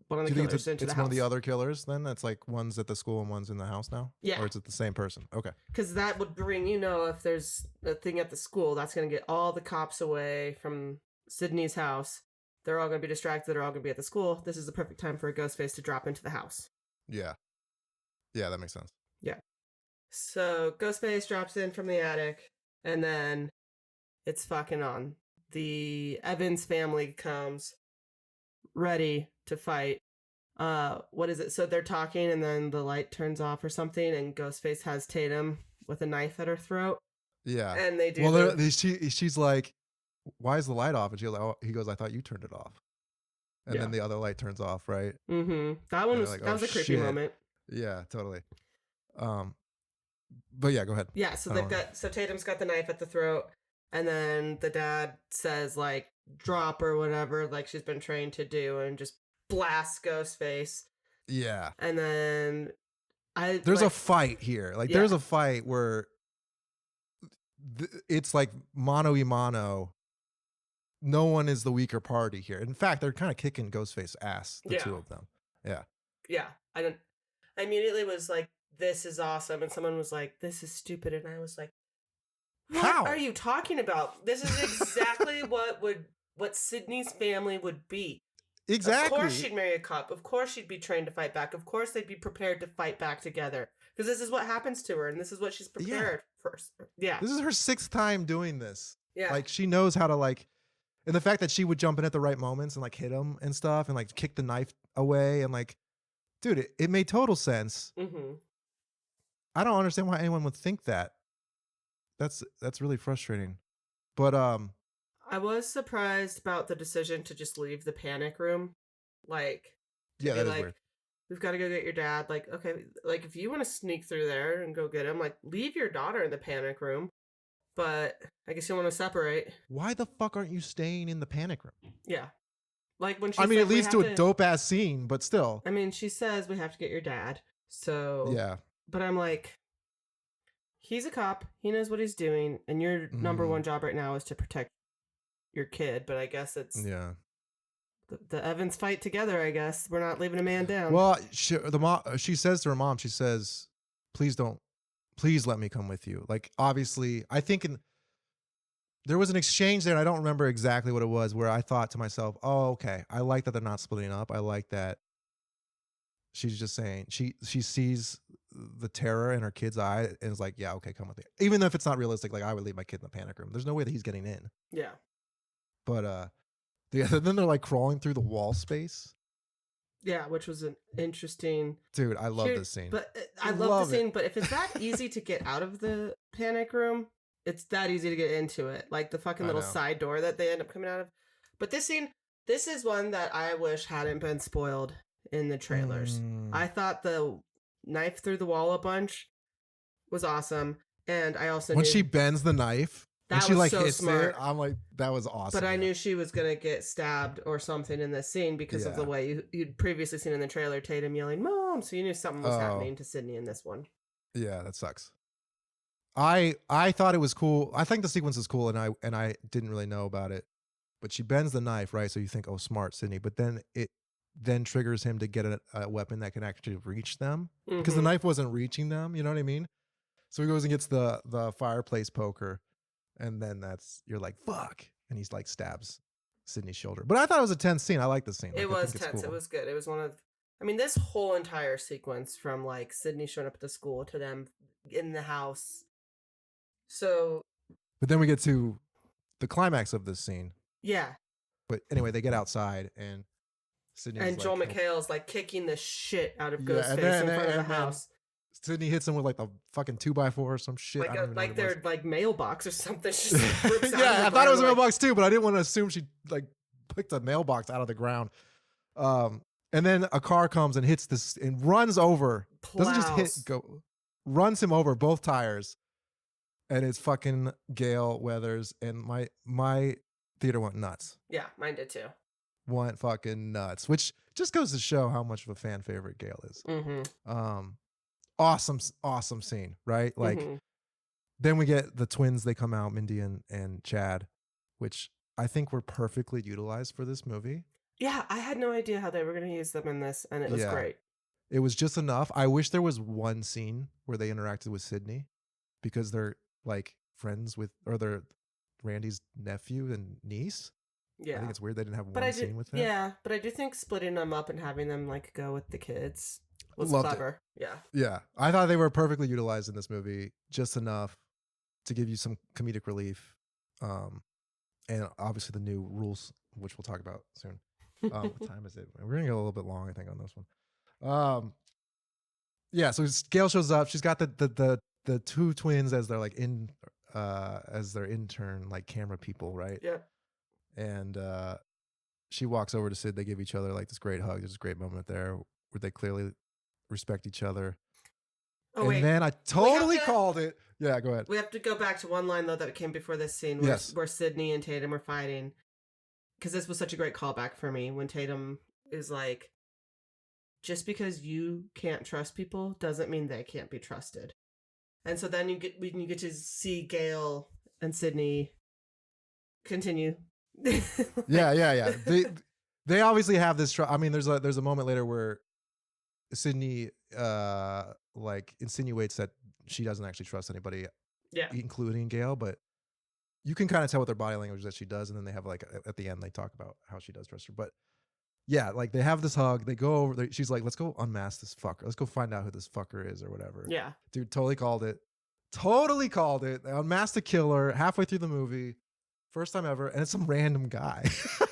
one of Do the you think killers into it's the one of house. the other killers then? That's like one's at the school and one's in the house now? Yeah. Or is it the same person? Okay. Because that would bring, if there's a thing at the school, that's going to get all the cops away from Sydney's house. They're all going to be distracted. They're all going to be at the school. This is the perfect time for a Ghostface to drop into the house. Yeah. Yeah, that makes sense. So Ghostface drops in from the attic, and then it's fucking on. The Evans family comes ready to fight. What is it? So they're talking, and then the light turns off or something, and Ghostface has Tatum with a knife at her throat, Yeah. and they do. Well, she's like, why is the light off? And he goes, I thought you turned it off. And then the other light turns off, right? Mm-hmm. That one And was they're like, that "Oh, was a creepy shit." moment. Yeah, totally. But yeah, go ahead. Yeah, so I don't so Tatum's got the knife at the throat, and then the dad says like drop or whatever, like she's been trained to do, and just blasts Ghostface. Yeah. And then There's a fight here. Like, Yeah. there's a fight where it's like mano y mano. No one is the weaker party here. In fact, they're kind of kicking Ghostface ass, the two of them. yeah. I immediately was like, this is awesome, and someone was like, this is stupid, and I was like, what How? are you talking about? This is exactly what Sydney's family would be. Exactly. Of course she'd marry a cop. Of course she'd be trained to fight back. Of course they'd be prepared to fight back together. Because this is what happens to her, and this is what she's prepared for. Yeah. This is her 6th time doing this. Yeah. Like, she knows how to, like, and the fact that she would jump in at the right moments and like hit him and stuff and like kick the knife away and like, dude, it made total sense. Mm-hmm. I don't understand why anyone would think that. That's really frustrating. But I was surprised about the decision to just leave the panic room. Like, yeah, be that is like, weird. we've got to go get your dad. Like, okay, like if you want to sneak through there and go get him, like leave your daughter in the panic room. But I guess you want to separate. Why the fuck aren't you staying in the panic room? Yeah. Like when she I mean, said it we leads have to a dope ass scene, but still. I mean, she says we have to get your dad. So Yeah. But I'm like, he's a cop. He knows what he's doing, and your number one job right now is to protect your kid. But I guess it's Yeah. the Evans fight together. I guess we're not leaving a man down. Well, she says to her mom, she says, please let me come with you. Like, obviously, I think there was an exchange there, and I don't remember exactly what it was, where I thought to myself, oh, okay, I like that they're not splitting up. I like that she's just saying, she sees the terror in her kid's eye and is like, yeah, okay, come with me. Even if it's not realistic, like I would leave my kid in the panic room. There's no way that he's getting in. Yeah. But then they're like crawling through the wall space. Yeah, which was an interesting. Dude, I love this scene. But I love Love the it. scene. But if it's that easy to get out of the panic room, it's that easy to get into it. Like the fucking I little know. side door that they end up coming out of. But this scene, this is one that I wish hadn't been spoiled in the trailers. I thought the knife through the wall a bunch was awesome, and I also When knew she bends the knife, when that she was like so hits smart. it, I'm like, that was awesome. But I knew she was gonna get stabbed or something in this scene because of the Yeah. way you'd previously seen in the trailer Tatum yelling "Mom," so you knew something was Oh. happening to Sydney in this one. Yeah, that sucks. I thought it was cool. I think the sequence is cool, and I didn't really know about it. But she bends the knife, right? So you think, oh, smart, Sydney. But then it then triggers him to get a weapon that can actually reach them because the Mhm. knife wasn't reaching them. You know what I mean? So he goes and gets the fireplace poker, and then you're like, fuck, and he's like stabs Sydney's shoulder. But I thought it was a tense scene. I like the scene. Like, It I was think it's tense. cool. It was good. It was one of. I mean, this whole entire sequence from like Sydney showing up at the school to them in the house. So But then we get to the climax of this scene. yeah, But anyway, they get outside and Sydney and Joel McHale's like kicking the shit out of Yeah, Ghostface and then- in front of the and then house, Sydney hits him with like the fucking 2x4 or some shit. I don't even know like what it was. their like mailbox or something. She just rips out of Yeah, the I thought it was a ground, like- mailbox too, but I didn't want to assume she like picked a mailbox out of the ground. And then a car comes and hits this and runs over. Doesn't just hit, Plows. go, runs him over both tires. And it's fucking Gale Weathers. And my theater went nuts. Yeah, mine did too. Went fucking nuts, which just goes to show how much of a fan favorite Gale is. Mm-hmm. Awesome scene, right? Like, then we get the twins. They come out, Mindy and Chad, which I think were perfectly utilized for this movie. Yeah, I had no idea how they were going to use them in this, and it was great. It was just enough. I wish there was one scene where they interacted with Sydney, because they're like friends with, or they're Randy's nephew and niece. Yeah, I think it's weird they didn't have one scene with them. Yeah, but I do think splitting them up and having them like go with the kids was Loved clever. it. Yeah. Yeah. I thought they were perfectly utilized in this movie, just enough to give you some comedic relief. And obviously the new rules, which we'll talk about soon. What time is it? We're going to go a little bit long, I think, on this one. Yeah, so Gale shows up. She's got the two twins as they're like as their intern, like camera people, right? Yeah. And she walks over to Sid. They give each other like this great hug. There's a great moment there where they clearly respect each other. Oh, and wait. then I totally called it. Yeah, go ahead. We have to go back to one line, though, that came before this scene where Sydney and Tatum are fighting. Because this was such a great callback for me when Tatum is like, just because you can't trust people doesn't mean they can't be trusted. And so then you get to see Gale and Sydney continue. Yeah. They obviously have this. I mean, there's a moment later where Sydney like insinuates that she doesn't actually trust anybody, including Gale, but you can kind of tell with their body language that she does. And then they have like at the end they talk about how she does trust her. But yeah, like they have this hug. They go over. She's like, "Let's go unmask this fucker. Let's go find out who this fucker is or whatever." Yeah, dude, totally called it. They unmasked the killer halfway through the movie, first time ever, and it's some random guy.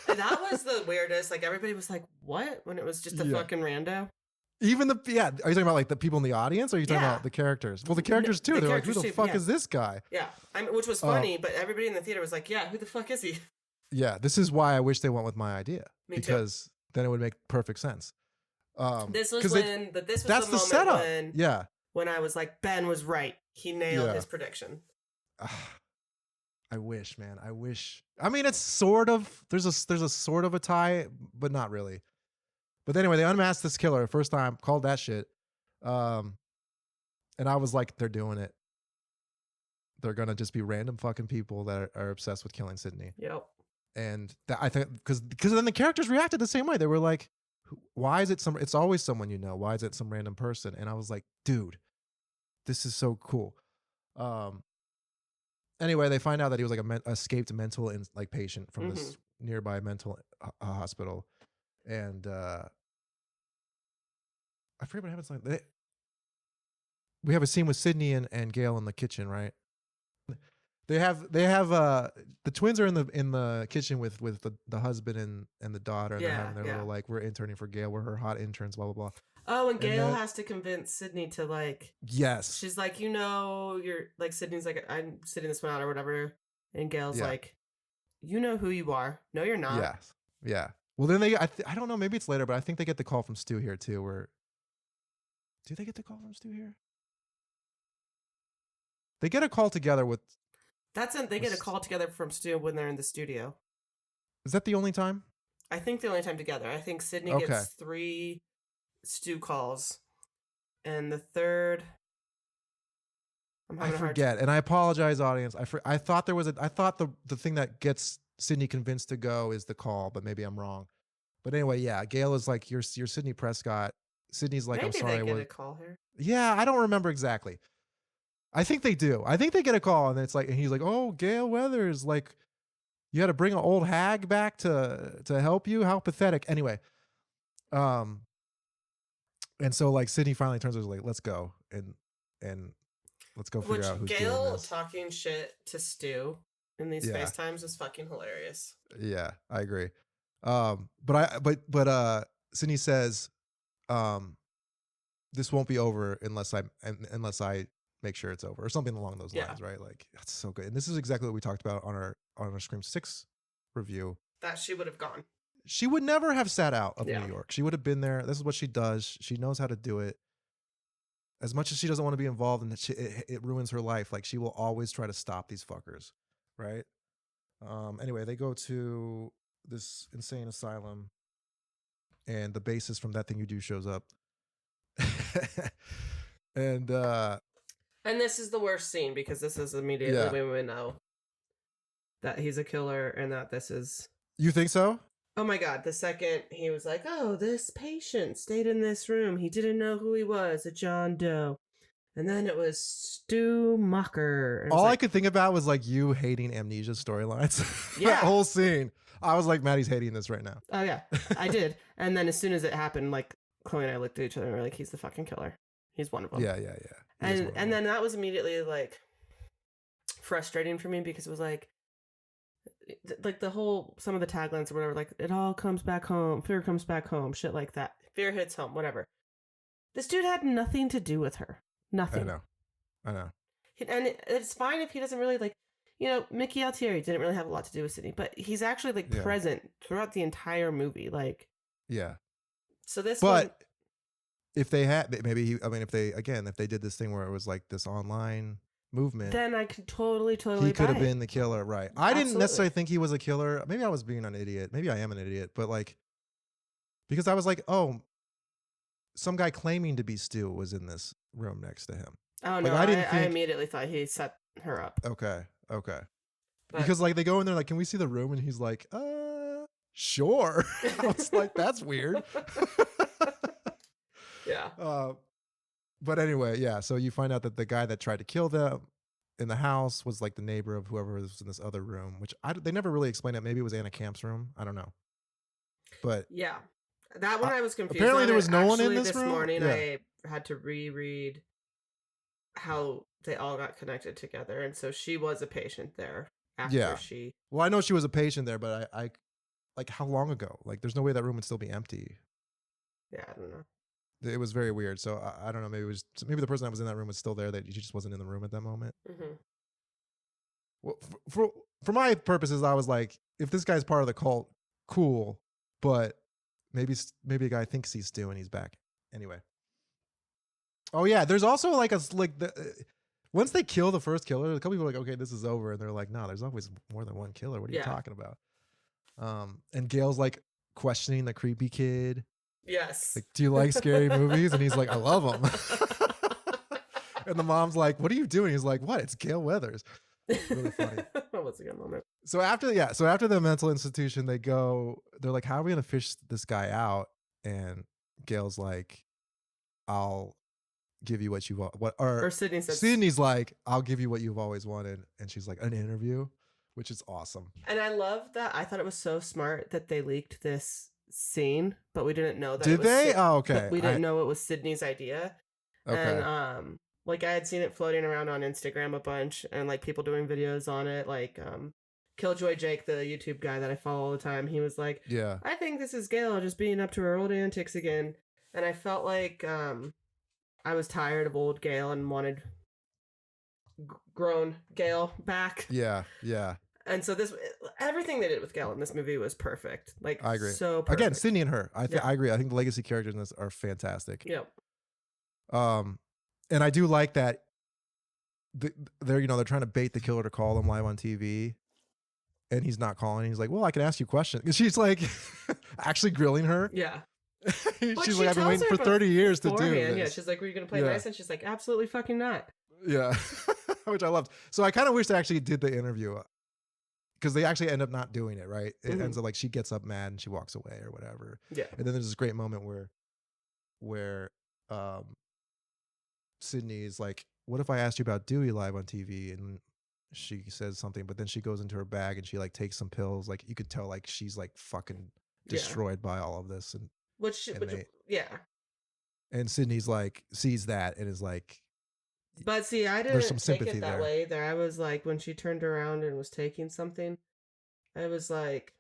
And that was the weirdest. Like everybody was like, "What?" When it was just a fucking rando. Even are you talking about like the people in the audience, or are you talking about the characters? Well, the characters too. They're like, "Who the fuck is this guy?" Yeah, which was funny, but everybody in the theater was like, "Yeah, who the fuck is he?" Yeah, this is why I wish they went with my idea. Me because then it would make perfect sense. This was the moment setup. When when I was like, Ben was right. He nailed his prediction. I wish, man. I mean, it's sort of there's a sort of a tie, but not really. But anyway, they unmasked this killer first time, called that shit. And I was like, they're doing it. They're gonna just be random fucking people that are obsessed with killing Sydney. Yep. And I think because then the characters reacted the same way. They were like, "Why is it it's always someone you know? Why is it some random person?" And I was like, "Dude, this is so cool." Anyway, they find out that he was like a escaped mental patient from this nearby mental hospital, and I forget what happens. Like we have a scene with Sydney and Gale in the kitchen, right? They have the twins are in the kitchen with the husband and the daughter, and they're having their little like, we're interning for Gale, we're her hot interns, blah blah blah. Oh, and Gale has to convince Sydney to like. Yes. She's like, you're like, Sydney's like, I'm sitting this one out or whatever, and Gale's like, you know who you are. No, you're not. Yes. Yeah. Well, then I don't know, maybe it's later, but I think they get the call from Stu here too. Do they get the call from Stu here? They get a call together with. They get a call together from Stu when they're in the studio. Is that the only time? I think the only time together. I think Sydney gets 3 Stu calls, and the third. I forget, and I apologize, audience. I thought there was I thought the thing that gets Sydney convinced to go is the call, but maybe I'm wrong. But anyway, yeah, Gale is like, you're Sydney Prescott. Sydney's like, maybe I'm sorry. They get a call here. Yeah, I don't remember exactly. I think they do. I think they get a call, and it's like, and he's like, "Oh, Gale Weathers, like, you had to bring an old hag back to help you. How pathetic." Anyway, and so like Sydney finally turns to her, like, "Let's go and let's go figure out who's doing Gale this." talking shit to Stu in these FaceTimes is fucking hilarious. Yeah, I agree. But Sydney says, "This won't be over unless I make sure it's over," or something along those lines, right? Like, that's so good. And this is exactly what we talked about on our Scream 6 review. That she would have gone. she would never have sat out of Yeah. New York. She would have been there. This is what she does. She knows how to do it. As much as she doesn't want to be involved and it ruins her life, like she will always try to stop these fuckers, right? Anyway, they go to this insane asylum, and the bassist from That Thing You Do shows up. And this is the worst scene because this is immediately Yeah. when we know that he's a killer and that this is. you think so? Oh my god, the second he was like, oh, this patient stayed in this room. He didn't know who he was, a John Doe. And then it was Stu Macher. All I could think about was like you hating Amnesia storylines. Yeah. That whole scene. I was like, Maddie's hating this right now. Oh yeah, I did. And then as soon as it happened, like Chloe and I looked at each other and we were like, he's the fucking killer. He's one of them. Yeah. He is one of them. And then that was immediately like frustrating for me because it was like the whole, some of the taglines or whatever, like it all comes back home, fear comes back home, shit like that. Fear hits home, whatever. This dude had nothing to do with her. Nothing. I know. And it's fine if he doesn't really like, you know, Mickey Altieri didn't really have a lot to do with Sydney, but he's actually like Yeah. present throughout the entire movie. Like, Yeah. so this But one, if they had, maybe if they did this thing where it was like this online movement, then I could totally he could have buy it. been the killer, right? I didn't Absolutely. necessarily think he was a killer. Maybe I was being an idiot. Maybe I am an idiot, but like, because I was like, oh, some guy claiming to be Stu was in this room next to him. Oh like, no, I I, didn't I think- immediately thought he set her up. Okay. But- Because like they go in there like, can we see the room? And he's like, sure. I was like, that's weird. Yeah. But anyway, yeah. So you find out that the guy that tried to kill them in the house was like the neighbor of whoever was in this other room, which they never really explained it. Maybe it was Anna Camp's room. I don't know. But Yeah. That one I was confused. apparently on. there was no one in Actually, this room? morning Yeah. I had to reread how they all got connected together, and so she was a patient there after Yeah. she. well, I know she was a patient there, but I like how long ago? Like there's no way that room would still be empty. Yeah, I don't know. It was very weird. So I don't know. Maybe the person that was in that room was still there. That she just wasn't in the room at that moment. Hmm. Well, for my purposes, I was like, if this guy's part of the cult, cool. But maybe a guy thinks he's Stu and he's back. Anyway. Oh yeah, there's also like once they kill the first killer, a couple people are like, okay, this is over, and they're like, no, there's always more than one killer. What are you Yeah. talking about? And Gail's like questioning the creepy kid. Yes. Like, do you like scary movies? And he's like, I love them. And the mom's like, what are you doing? He's like, what? It's Gail Weathers. really funny. That was a good moment. So after the mental institution, they're like, how are we gonna fish this guy out? And Gail's like, I'll give you what you want. Or Sydney said. Sydney's like, I'll give you what you've always wanted. And she's like, an interview, which is awesome. And I love that. I thought it was so smart that they leaked this scene, but we didn't know that. Did it was they? Oh, but okay. we didn't know it was Sydney's idea. Okay. And like I had seen it floating around on Instagram a bunch, and like people doing videos on it, like Killjoy Jake, the YouTube guy that I follow all the time. He was like, Yeah. I think this is Gail just being up to her old antics again. And I felt like I was tired of old Gail and wanted grown Gail back. Yeah. Yeah. And so everything they did with Gail in this movie was perfect. Like, I agree. So perfect. Again, Sydney and her. Yeah. I agree. I think the legacy characters in this are fantastic. Yep. And I do like that they're trying to bait the killer to call them live on TV, and he's not calling. He's like, well, I can ask you questions. And she's like actually grilling her. Yeah. She's she like, I've been tells waiting her for 30 years to do beforehand. this. Yeah, she's like, were you going to play Yeah. nice? And she's like, absolutely fucking not. Yeah. Which I loved. So I kind of wish they actually did the interview, because they actually end up not doing it, right? It Mhm. ends up like she gets up mad and she walks away or whatever. Yeah. And then there's this great moment where Sydney is like, what if I asked you about Dewey live on TV? And she says something, but then she goes into her bag and she like takes some pills. Like you could tell like she's like fucking Yeah. destroyed by all of this. And Yeah. Sydney's like sees that and is like, But see, I There's didn't some take sympathy it that there. way. There, I was like, when she turned around and was taking something, I was like,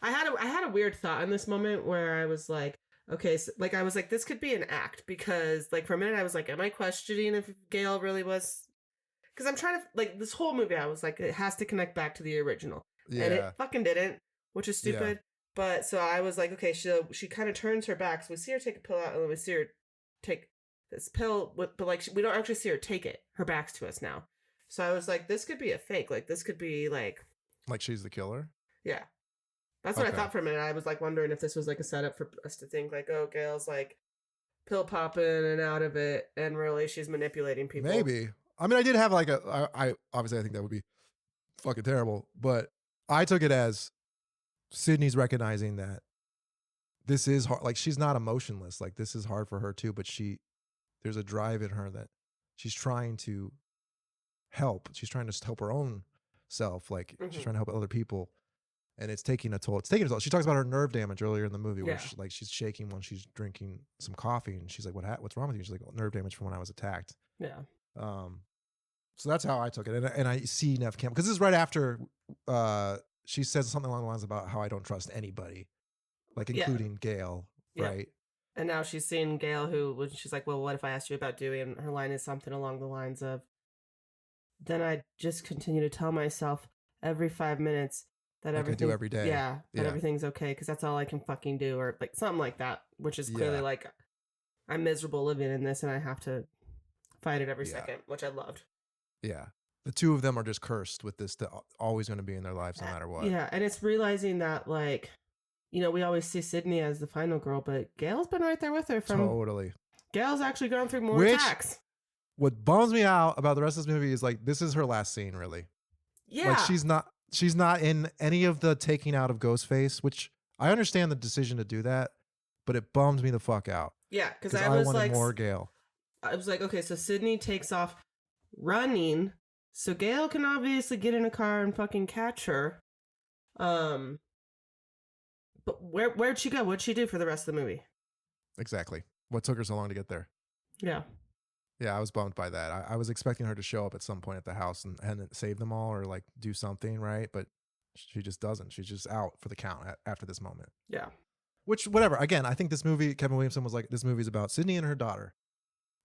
I had a weird thought in this moment where I was like, okay, so, like I was like, this could be an act, because like for a minute I was like, am I questioning if Gail really was? Because I'm trying to like this whole movie, I was like, it has to connect back to the original, and it yeah, fucking didn't, which is Yeah. stupid. But so I was like, okay, she kind of turns her back. So we see her take a pill out, and then we see her take this pill, but like we don't actually see her take it. Her back's to us now. So I was like, this could be a fake. Like this could be like, Like she's the killer. yeah. That's what I Okay. thought for a minute. I was like wondering if this was like a setup for us to think like, oh, Gail's like pill popping and out of it, and really she's manipulating people. Maybe. I mean, I did have like I obviously I think that would be fucking terrible, but I took it as Sydney's recognizing that this is hard. Like she's not emotionless. Like this is hard for her too, but there's a drive in her that she's trying to help. She's trying to help her own self. Like she's Mhm. trying to help other people. And it's taking a toll. It's taking a toll. She talks about her nerve damage earlier in the movie, where Yeah. she's shaking when she's drinking some coffee, and she's like, "What's wrong with you?" She's like, "Oh, nerve damage from when I was attacked." Yeah. So that's how I took it, and I see Nev Campbell because this is right after she says something along the lines about how I don't trust anybody, like Yeah. including Gail, Yeah. right? And now she's seeing Gail, who when she's like, well, what if I asked you about Dewey? And her line is something along the lines of, then I just continue to tell myself every 5 minutes that Like I everything, do every day. yeah, that Yeah. everything's okay because that's all I can fucking do, or like something like that, which is clearly Yeah. like, I'm miserable living in this and I have to fight it every Yeah. second, which I loved. Yeah, the two of them are just cursed with this. Always going to be in their lives no matter what. Yeah, and it's realizing that like, you know, we always see Sydney as the final girl, but Gail's been right there with her from. Totally. Gail's actually gone through more Which- attacks. What bums me out about the rest of this movie is like this is her last scene, really. Yeah, Like she's not in any of the taking out of Ghostface, which I understand the decision to do that, but it bummed me the fuck out yeah, because because I I was wanted like, more Gail. I was like, okay, so Sydney takes off running, so Gail can obviously get in a car and fucking catch her. But where'd she go? What'd she do for the rest of the movie? Exactly. What took her so long to get there? Yeah, Yeah, I was bummed by that. I was expecting her to show up at some point at the house and save them all or like do something, right? But she just doesn't. She's just out for the count after this moment. yeah, Which, whatever. Again, I think this movie, Kevin Williamson was like, this movie's about Sydney and her daughter.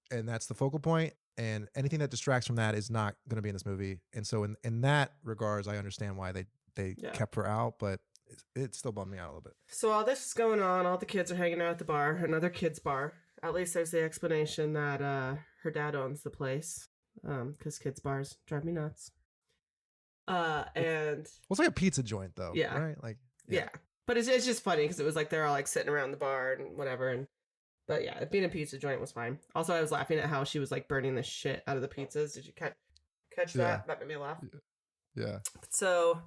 And that's the focal point. And anything that distracts from that is not going to be in this movie. And so in that regards, I understand why they Yeah. kept her out, but it still bummed me out a little bit. So all this is going on. All the kids are hanging out at the bar, another kids' bar. At least there's the explanation that her dad owns the place, because kids' bars drive me nuts. And Well, it's like a pizza joint, though. Yeah. Right? Like, yeah, but it's just funny because it was like they're all like sitting around the bar and whatever. And but yeah, being a pizza joint was fine. Also, I was laughing at how she was like burning the shit out of the pizzas. Did you catch Yeah. that? That made me laugh. Yeah. So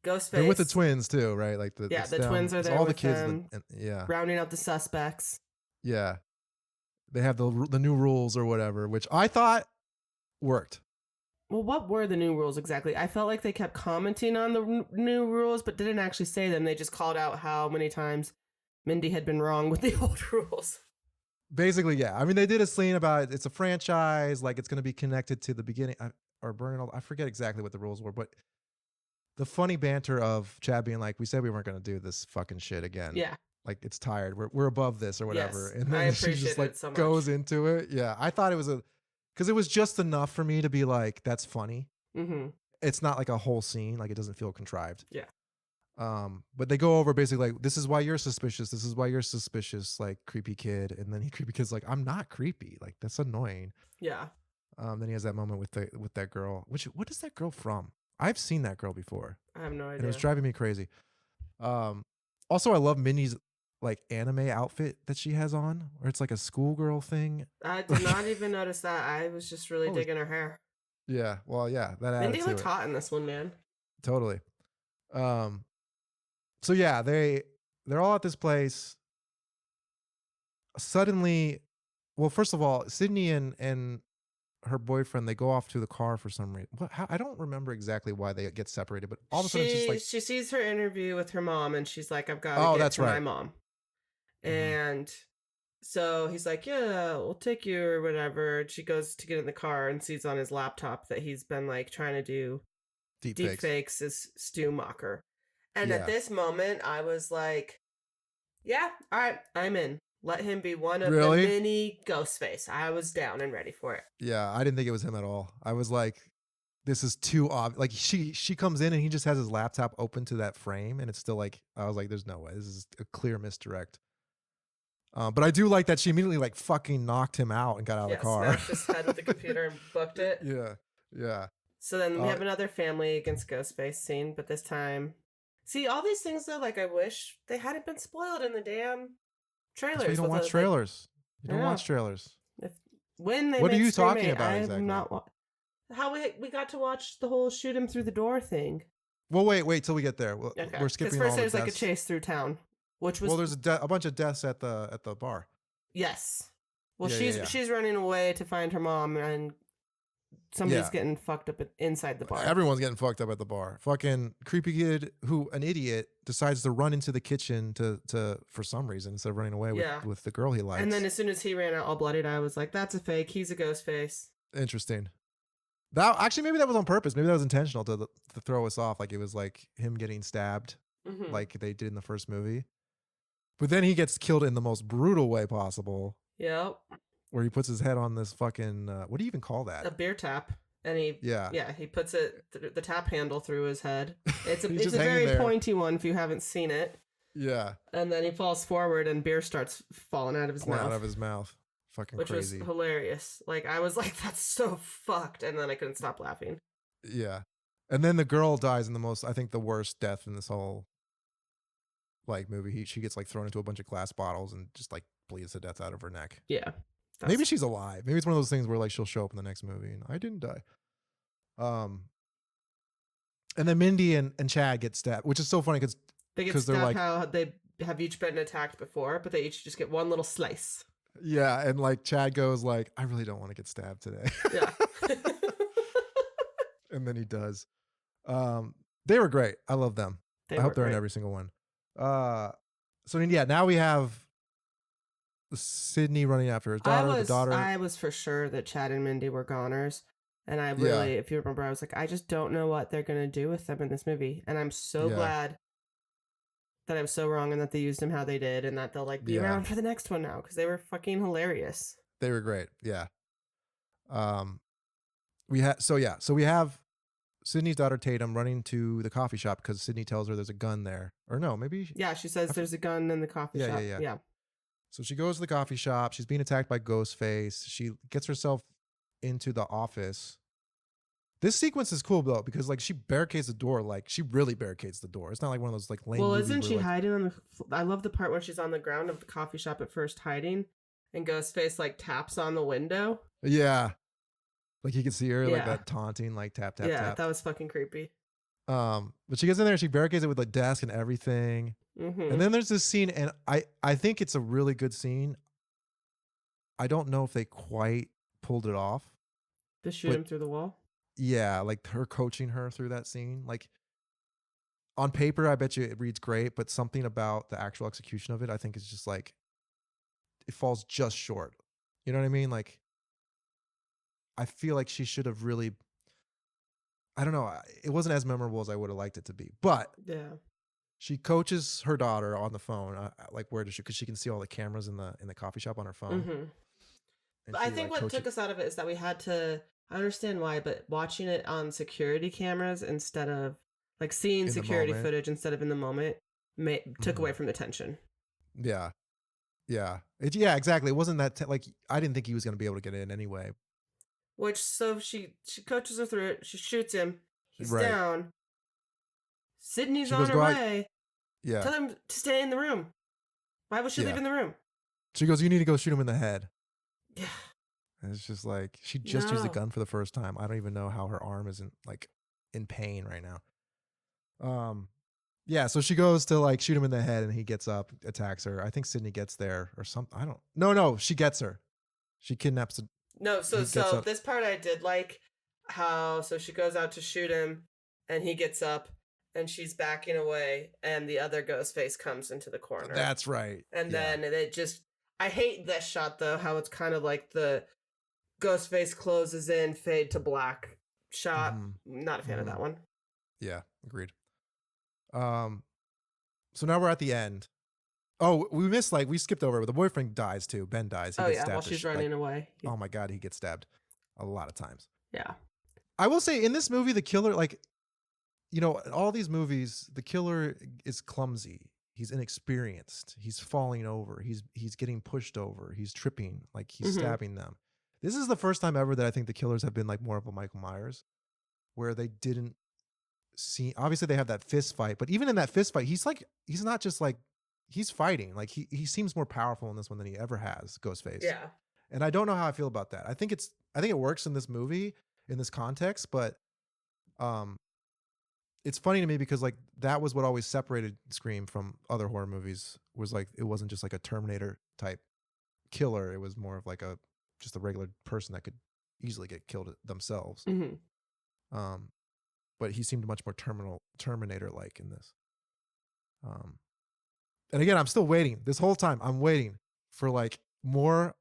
Ghostface, They're with the twins, too, right? Like Yeah, the them- twins are it's there all the with kids. them. Yeah. rounding out the suspects. Yeah. They have the new rules or whatever, which I thought worked. Well, what were the new rules exactly? I felt like they kept commenting on the new rules, but didn't actually say them. They just called out how many times Mindy had been wrong with the old rules. Basically, yeah. I mean, they did a scene about it's a franchise, like it's going to be connected to the beginning or burning. I forget exactly what the rules were, but the funny banter of Chad being like, "We said we weren't going to do this fucking shit again. Yeah, Like it's tired. We're above this or whatever." Yes, And I then she appreciated just like it so much. goes into it. Yeah, I thought it was because it was just enough for me to be like, "That's funny." mm-hmm. It's not like a whole scene. Like it doesn't feel contrived. Yeah. But they go over basically like, this is why you're suspicious. This is why you're suspicious, like creepy kid. And then creepy kid's like, I'm not creepy. Like that's annoying. Yeah. Then he has that moment with that girl. What is that girl from? I've seen that girl before, I have no idea. and it was driving me crazy. Also, I love Minnie's like anime outfit that she has on, where it's like a schoolgirl thing. I did not even notice that. I was just really Holy- digging her hair. Yeah, well, yeah, that added Mindy to looked it. hot in this one, man. Totally. So yeah, they're all at this place. Suddenly, well, first of all, Sydney and her boyfriend, they go off to the car for some reason. I don't remember exactly why they get separated, but all of a sudden it's just like, she sees her interview with her mom, and she's like, "I've got Oh, to get that's to my right. mom." Mhm. And so he's like, "Yeah, we'll take you or whatever." And she goes to get in the car and sees on his laptop that he's been like trying to do deep deep fakes. fakes as Stu Mocker. And Yeah. at this moment, I was like, "Yeah, all right, I'm in. Let him be one of Really? the mini Ghostface." I was down and ready for it. Yeah, I didn't think it was him at all. I was like, this is too obvious. Like she comes in and he just has his laptop open to that frame, and it's still like, I was like, there's no way. This is a clear misdirect. But I do like that she immediately like fucking knocked him out and got out of the car. Smashed his head with the computer and booked it. Yeah. So then we have another family against Ghostface scene, but this time, see, all these things though, like I wish they hadn't been spoiled in the damn trailers. That's why you don't watch trailers. You don't watch trailers. When they what are make you Scream talking 8, about I am exactly? not how we got to watch the whole shoot him through the door thing. Well, wait till we get there. Okay. We're skipping first all there's the like a deaths. chase through town, which was Well, there's a bunch of deaths at the bar. yes. Well, Yeah. she's running away to find her mom, and somebody's getting fucked up inside the bar. Everyone's getting fucked up at the bar. Fucking creepy kid who, an idiot, decides to run into the kitchen to for some reason instead of running away with the girl he likes. And then as soon as he ran out all bloodied, I was like, that's a fake. He's a ghost face. Interesting. That actually, maybe that was on purpose. Maybe that was intentional to throw us off. Like it was like him getting stabbed, like they did in the first movie. But then he gets killed in the most brutal way possible. Yep. Where he puts his head on this fucking what do you even call that? A beer tap. And he puts the tap handle through his head. It's a very pointy one if you haven't seen it. Yeah. And then he falls forward and beer starts falling out of his mouth. Out of his mouth. Fucking which crazy. Was hilarious. Like I was like, that's so fucked, and then I couldn't stop laughing. Yeah. And then the girl dies in the worst death in this whole like movie. She gets like thrown into a bunch of glass bottles and just like bleeds to death out of her neck. Yeah. Maybe she's alive. Maybe it's one of those things where like she'll show up in the next movie and I didn't die. And then Mindy and Chad get stabbed, which is so funny because they get stabbed like, how they have each been attacked before, but they each just get one little slice. Yeah, and like Chad goes like, I really don't want to get stabbed today. Yeah. And then he does. They were great. I love them. I hope they're in every single one. So yeah, now we have Sydney running after his daughter. I was for sure that Chad and Mindy were goners. And I really, if you remember, I was like, I just don't know what they're going to do with them in this movie. And I'm so glad that I was so wrong and that they used him how they did and that they'll like be around for the next one now because they were fucking hilarious. They were great. Yeah. We have Sydney's daughter Tatum running to the coffee shop because Sydney tells her there's a gun there. Or no, maybe. Yeah, she says there's a gun in the coffee shop. Yeah. So she goes to the coffee shop. She's being attacked by Ghostface. She gets herself into the office. This sequence is cool though because like she barricades the door, like she really barricades the door. It's not like one of those like lame. Well, isn't she hiding on the? I love the part when she's on the ground of the coffee shop at first hiding, and Ghostface like taps on the window. Yeah, like you can see her like that taunting, like tap tap tap. Yeah, that was fucking creepy. But she gets in there, she barricades it with a desk and everything. And then there's this scene, and I think it's a really good scene. I don't know if they quite pulled it off. To shoot him through the wall? Yeah, like her coaching her through that scene. Like on paper, I bet you it reads great, but something about the actual execution of it, I think is just like, it falls just short. You know what I mean? Like, I feel like she should have really, I don't know. It wasn't as memorable as I would have liked it to be, but yeah. She coaches her daughter on the phone, like where does she? Because she can see all the cameras in the coffee shop on her phone. But I think what took us out of it is that we had to. I understand why, but watching it on security cameras instead of like seeing security footage instead of in the moment took away from the tension. Yeah, exactly. It wasn't that like I didn't think he was going to be able to get in anyway. Which so she coaches her through it. She shoots him. He's down. Sydney's on her way. Yeah. Tell him to stay in the room. Why would she leave in the room? She goes, you need to go shoot him in the head. Yeah. And it's just like, she just used a gun for the first time. I don't even know how her arm isn't like in pain right now. Yeah, so she goes to like shoot him in the head and he gets up, attacks her. I think Sydney gets there or something. I don't. No, she gets her. She kidnaps. No, so this part I did like how she goes out to shoot him and he gets up and she's backing away and the other Ghostface comes into the corner. That's right. And then it just, I hate this shot though, how it's kind of like the Ghostface closes in, fade to black shot. Not a fan of that one. Yeah, agreed. So now we're at the end. Oh, we skipped over, but the boyfriend dies too. Ben dies. He gets stabbed while she's running away. Oh my God, he gets stabbed a lot of times. Yeah. I will say in this movie, the killer, like, you know, in all these movies, the killer is clumsy. He's inexperienced. He's falling over. He's getting pushed over. He's tripping. Like he's Mhm. stabbing them. This is the first time ever that I think the killers have been like more of a Michael Myers, where they didn't see. Obviously, they have that fist fight, but even in that fist fight, he's not just like he's fighting. Like he seems more powerful in this one than he ever has. Ghostface. Yeah. And I don't know how I feel about that. I think it works in this movie in this context, but it's funny to me because like that was what always separated Scream from other horror movies, was like it wasn't just like a Terminator type killer. It was more of like just a regular person that could easily get killed themselves. hmm But he seemed much more Terminator like in this. And again, I'm still waiting. This whole time I'm waiting for like more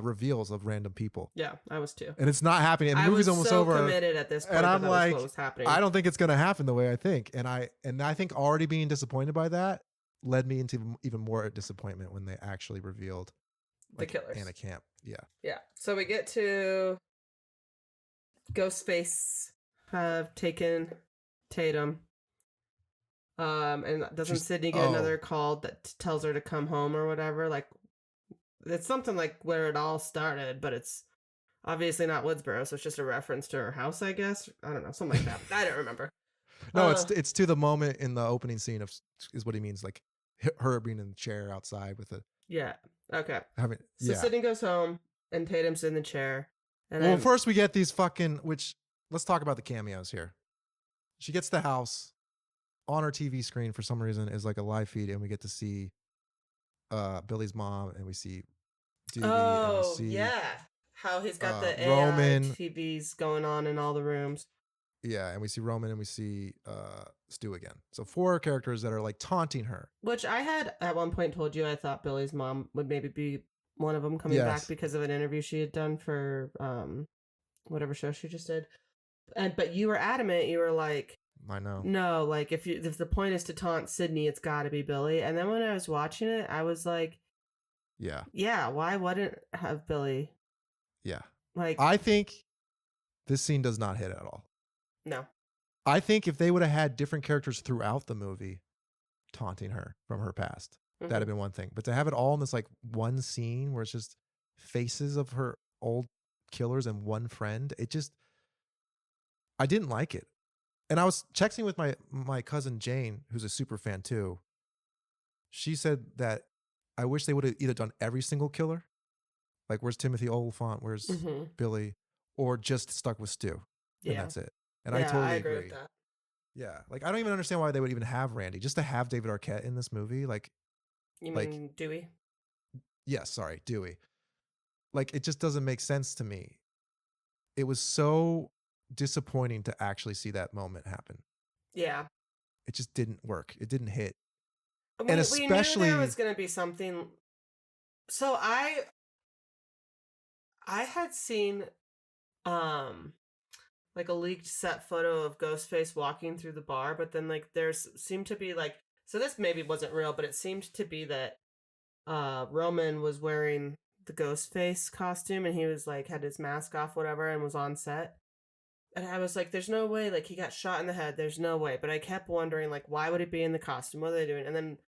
reveals of random people. Yeah, I was too. And it's not happening. And the I movie's was almost so over. committed at this point. And I'm that was like, what was happening. I don't think it's going to happen the way I think. And I think already being disappointed by that led me into even more disappointment when they actually revealed The killers. Anna Camp. Yeah. Yeah. So we get to Ghostface have taken Tatum. And doesn't She's- Sydney get oh. another call that tells her to come home or whatever? Like, it's something like where it all started, but it's obviously not Woodsboro, so it's just a reference to her house, I guess. I don't know, something like that. I don't remember. No, Uh, it's to the moment in the opening scene is what he means, like her being in the chair outside with Yeah. Okay. having. So Yeah. Sydney goes home, and Tatum's in the chair. And Well, I'm- first we get these let's talk about the cameos here. She gets the house on her TV screen for some reason is like a live feed, and we get to see Billy's mom, and we see Dewey, and we Oh, see yeah. How he's got the AI Roman. TVs going on in all the rooms. Yeah, and we see Roman, and we see Stu again. So 4 characters that are like taunting her. Which I had at one point told you I thought Billy's mom would maybe be one of them coming Yes. back because of an interview she had done for whatever show she just did. But you were adamant. You were like, I know. no, like if the point is to taunt Sydney, it's got to be Billy. And then when I was watching it, I was like, Yeah, yeah, why wouldn't have Billy? yeah. Like, I think this scene does not hit at all. no. I think if they would have had different characters throughout the movie taunting her from her past, Mhm. that'd have been one thing. But to have it all in this like one scene where it's just faces of her old killers and one friend, I didn't like it. And I was texting with my cousin Jane, who's a super fan too. She said that I wish they would have either done every single killer, like where's Timothy Olyphant, where's Mhm. Billy, or just stuck with Stu, and Yeah. that's it. And I Yeah, totally agree agree. with that. Yeah, like I don't even understand why they would even have Randy, just to have David Arquette in this movie. Like, You Like- mean Dewey? yes, sorry, Dewey. Like, it just doesn't make sense to me. It was so disappointing to actually see that moment happen. Yeah. It just didn't work. It didn't hit. We knew especially- there was going to be something. So I had seen like a leaked set photo of Ghostface walking through the bar, but then like seemed to be like, so this maybe wasn't real, but it seemed to be that Roman was wearing the Ghostface costume and he was like had his mask off, whatever, and was on set. And I was like, there's no way, like he got shot in the head, there's no way. But I kept wondering, like, why would it be in the costume? What are they doing? And then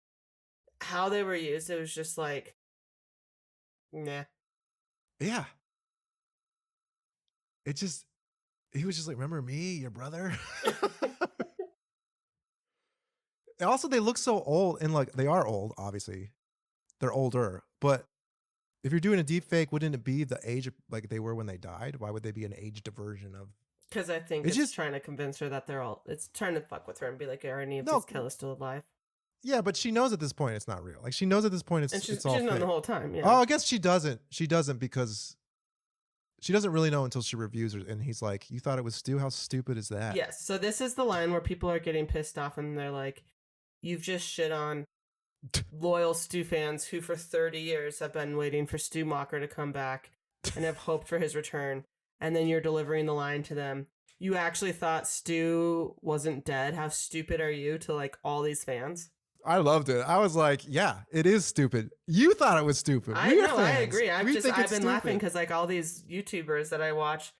how they were used, it was just like, nah. Yeah. He was just like, remember me, your brother? And also, they look so old, and like they are old, obviously. They're older, but if you're doing a deep fake, wouldn't it be the age like they were when they died? Why would they be an aged version of? Because I think It's it's just- trying to convince her that it's trying to fuck with her and be like, are any of No. these killers still alive? Yeah, but she knows at this point it's not real. Like she knows at this point And she's it's all known fake. the whole time, yeah. Oh, I guess she doesn't. She doesn't because she doesn't really know until she reviews her. And he's like, "You thought it was Stu? How stupid is that?" Yes, so this is the line where people are getting pissed off and they're like, you've just shit on loyal Stu fans who for 30 years have been waiting for Stu Mocker to come back and have hoped for his return. And then you're delivering the line to them. You actually thought Stu wasn't dead? How stupid are you, to like all these fans? I loved it. I was like, "Yeah, it is stupid. You thought it was stupid. I We're know, I fans. agree. We I've think been it's laughing stupid." because like all these YouTubers that I watch,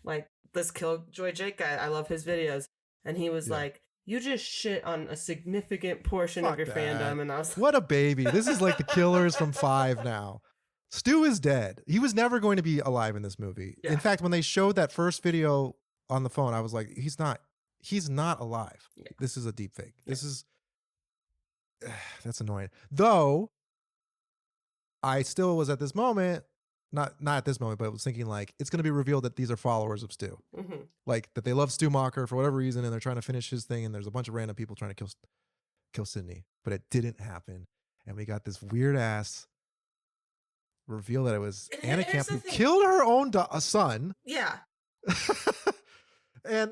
like this Killjoy Jake guy, I love his videos, and he was Yeah. like, "You just shit on a significant portion Fuck of your that. fandom," and I was like, What a baby. This is like the killers from 5 now. Stu is dead. He was never going to be alive in this movie. Yeah. In fact, when they showed that first video on the phone, I was like, he's not alive. Yeah. This is a deep fake. This is that's annoying. Though I still was at this moment, not at this moment, but I was thinking like it's going to be revealed that these are followers of Stu. mhm. Like that they love Stu Macher for whatever reason and they're trying to finish his thing and there's a bunch of random people trying to kill Sydney, but it didn't happen. And we got this weird ass reveal that it was And Anna here's Camp the who thing. killed her own son. Yeah, And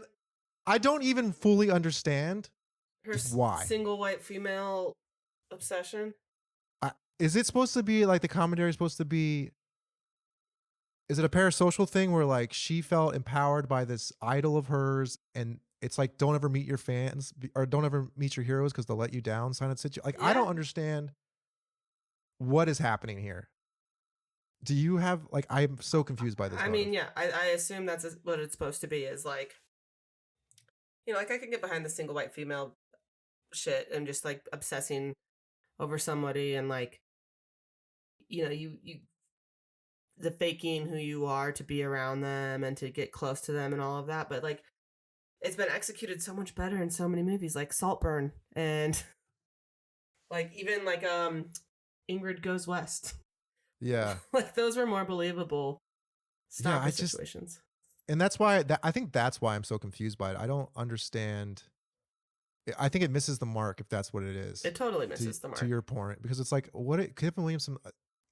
I don't even fully understand. her Why? single white female obsession. Is it supposed to be like the commentary is supposed to be? Is it a parasocial thing where like she felt empowered by this idol of hers, and it's like don't ever meet your fans or don't ever meet your heroes because they'll let you down? Sign of situation. Like I don't Yeah. understand what is happening here. Do you have like? I'm so confused by this. I motive. mean, yeah, I assume that's what it's supposed to be. Is like, like I can get behind the single white female shit and just like obsessing over somebody and like, you the faking who you are to be around them and to get close to them and all of that. But like, it's been executed so much better in so many movies, like Saltburn and like even like Ingrid Goes West. Yeah. Like those were more believable stalker I just- situations. And that's why I think that's why I'm so confused by it. I don't understand. I think it misses the mark if that's what it is. It totally misses the mark. To your point, because it's like, Kevin Williamson,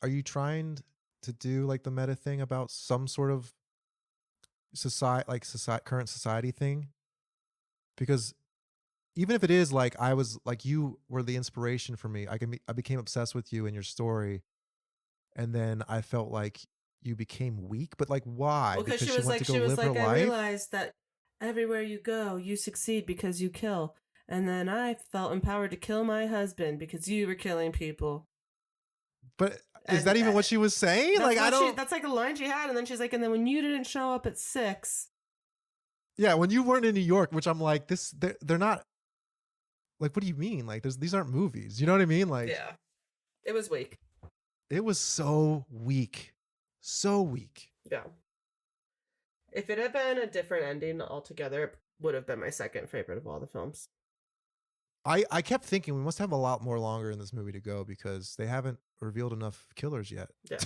are you trying to do like the meta thing about some sort of current society thing? Because even if it is like I was like you were the inspiration for me, I became obsessed with you and your story, and then I felt like you became weak. But like, why? Well, because she she was went like, to go live her I life. realized that everywhere you go, you succeed because you kill. And then I felt empowered to kill my husband because you were killing people. But is And, that even what she was saying? That's Like, I what don't. that's like a line she had. And then she's like, and then when you didn't show up at 6. Yeah, when you weren't in New York, which I'm like, they're not. Like, what do you mean? Like, these aren't movies. You know what I mean? Like, Yeah. It was weak. it was so weak, so weak. Yeah. If it had been a different ending altogether, it would have been my second favorite of all the films. I kept thinking we must have a lot more longer in this movie to go because they haven't revealed enough killers yet. Yeah.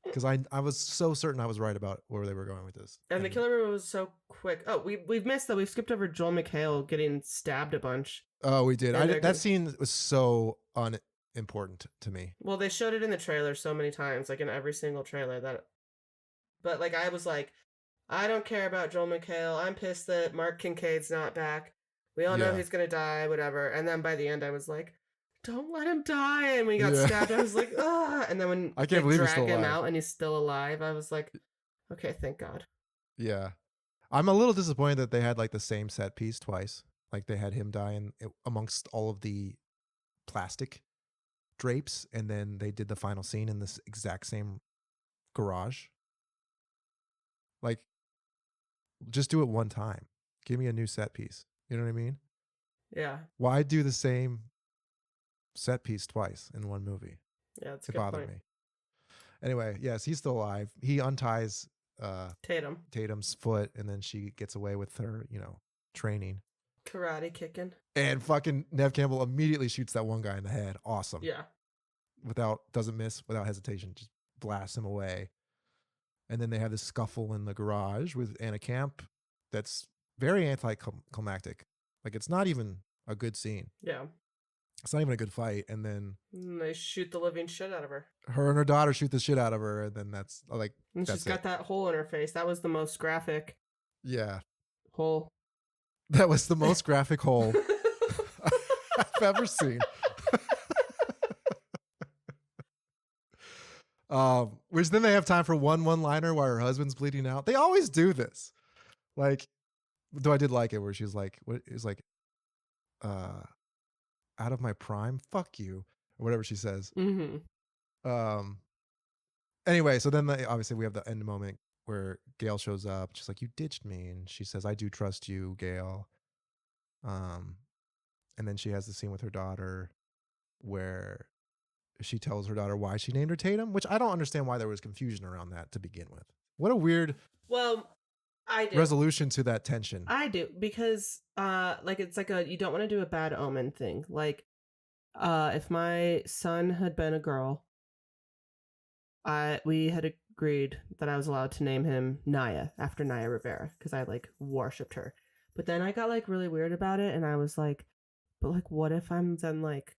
Because I was so certain I was right about where they were going with this. And the killer was so quick. Oh, we've missed though. We've skipped over Joel McHale getting stabbed a bunch. Oh, we did. And they're That scene was so unimportant to me. Well, they showed it in the trailer so many times, like in every single trailer that. But like I was like, I don't care about Joel McHale. I'm pissed that Mark Kincaid's not back. We all know Yeah. he's gonna die, whatever. And then by the end, I was like, don't let him die. And when he got Yeah. stabbed, I was like, ah. And then when I can't they believe he's drag still him alive. out and he's still alive, I was like, okay, thank God. Yeah. I'm a little disappointed that they had like the same set piece twice. Like they had him die amongst all of the plastic drapes, and then they did the final scene in this exact same garage. Like, just do it one time. Give me a new set piece. You know what I mean? Yeah, Why do the same set piece twice in one movie? yeah, that's a It good bothered point. me. Anyway, yes, he's still alive. He unties Tatum, Tatum's foot, and then she gets away with her, training. karate kicking. And fucking Nev Campbell immediately shoots that one guy in the head. Awesome. Yeah, Doesn't miss, without hesitation, just blasts him away. And then they have this scuffle in the garage with Anna Camp that's very anticlimactic. Like, it's not even a good scene. yeah. It's not even a good fight. And then And they shoot the living shit out of her. her and her daughter shoot the shit out of her. And then that's like, And That's she's got that hole in her face. That was the most graphic yeah, hole. that was the most graphic hole I've ever seen. Which then they have time for one-liner while her husband's bleeding out. They always do this. Like, though I did like it where she's like, what is like, out of my prime, fuck you, or whatever she says. Mm-hmm. Anyway, so then obviously we have the end moment where Gail shows up. She's like, "You ditched me," and she says, "I do trust you, Gail." And then she has the scene with her daughter where she tells her daughter why she named her Tatum, which I don't understand why there was confusion around that to begin with. What a weird Well, I do. resolution to that tension. I do because like it's like you don't want to do a bad omen thing. Like if my son had been a girl, we had agreed that I was allowed to name him Naya after Naya Rivera because I like worshipped her. But then I got like really weird about it and I was like, but like what if I'm then like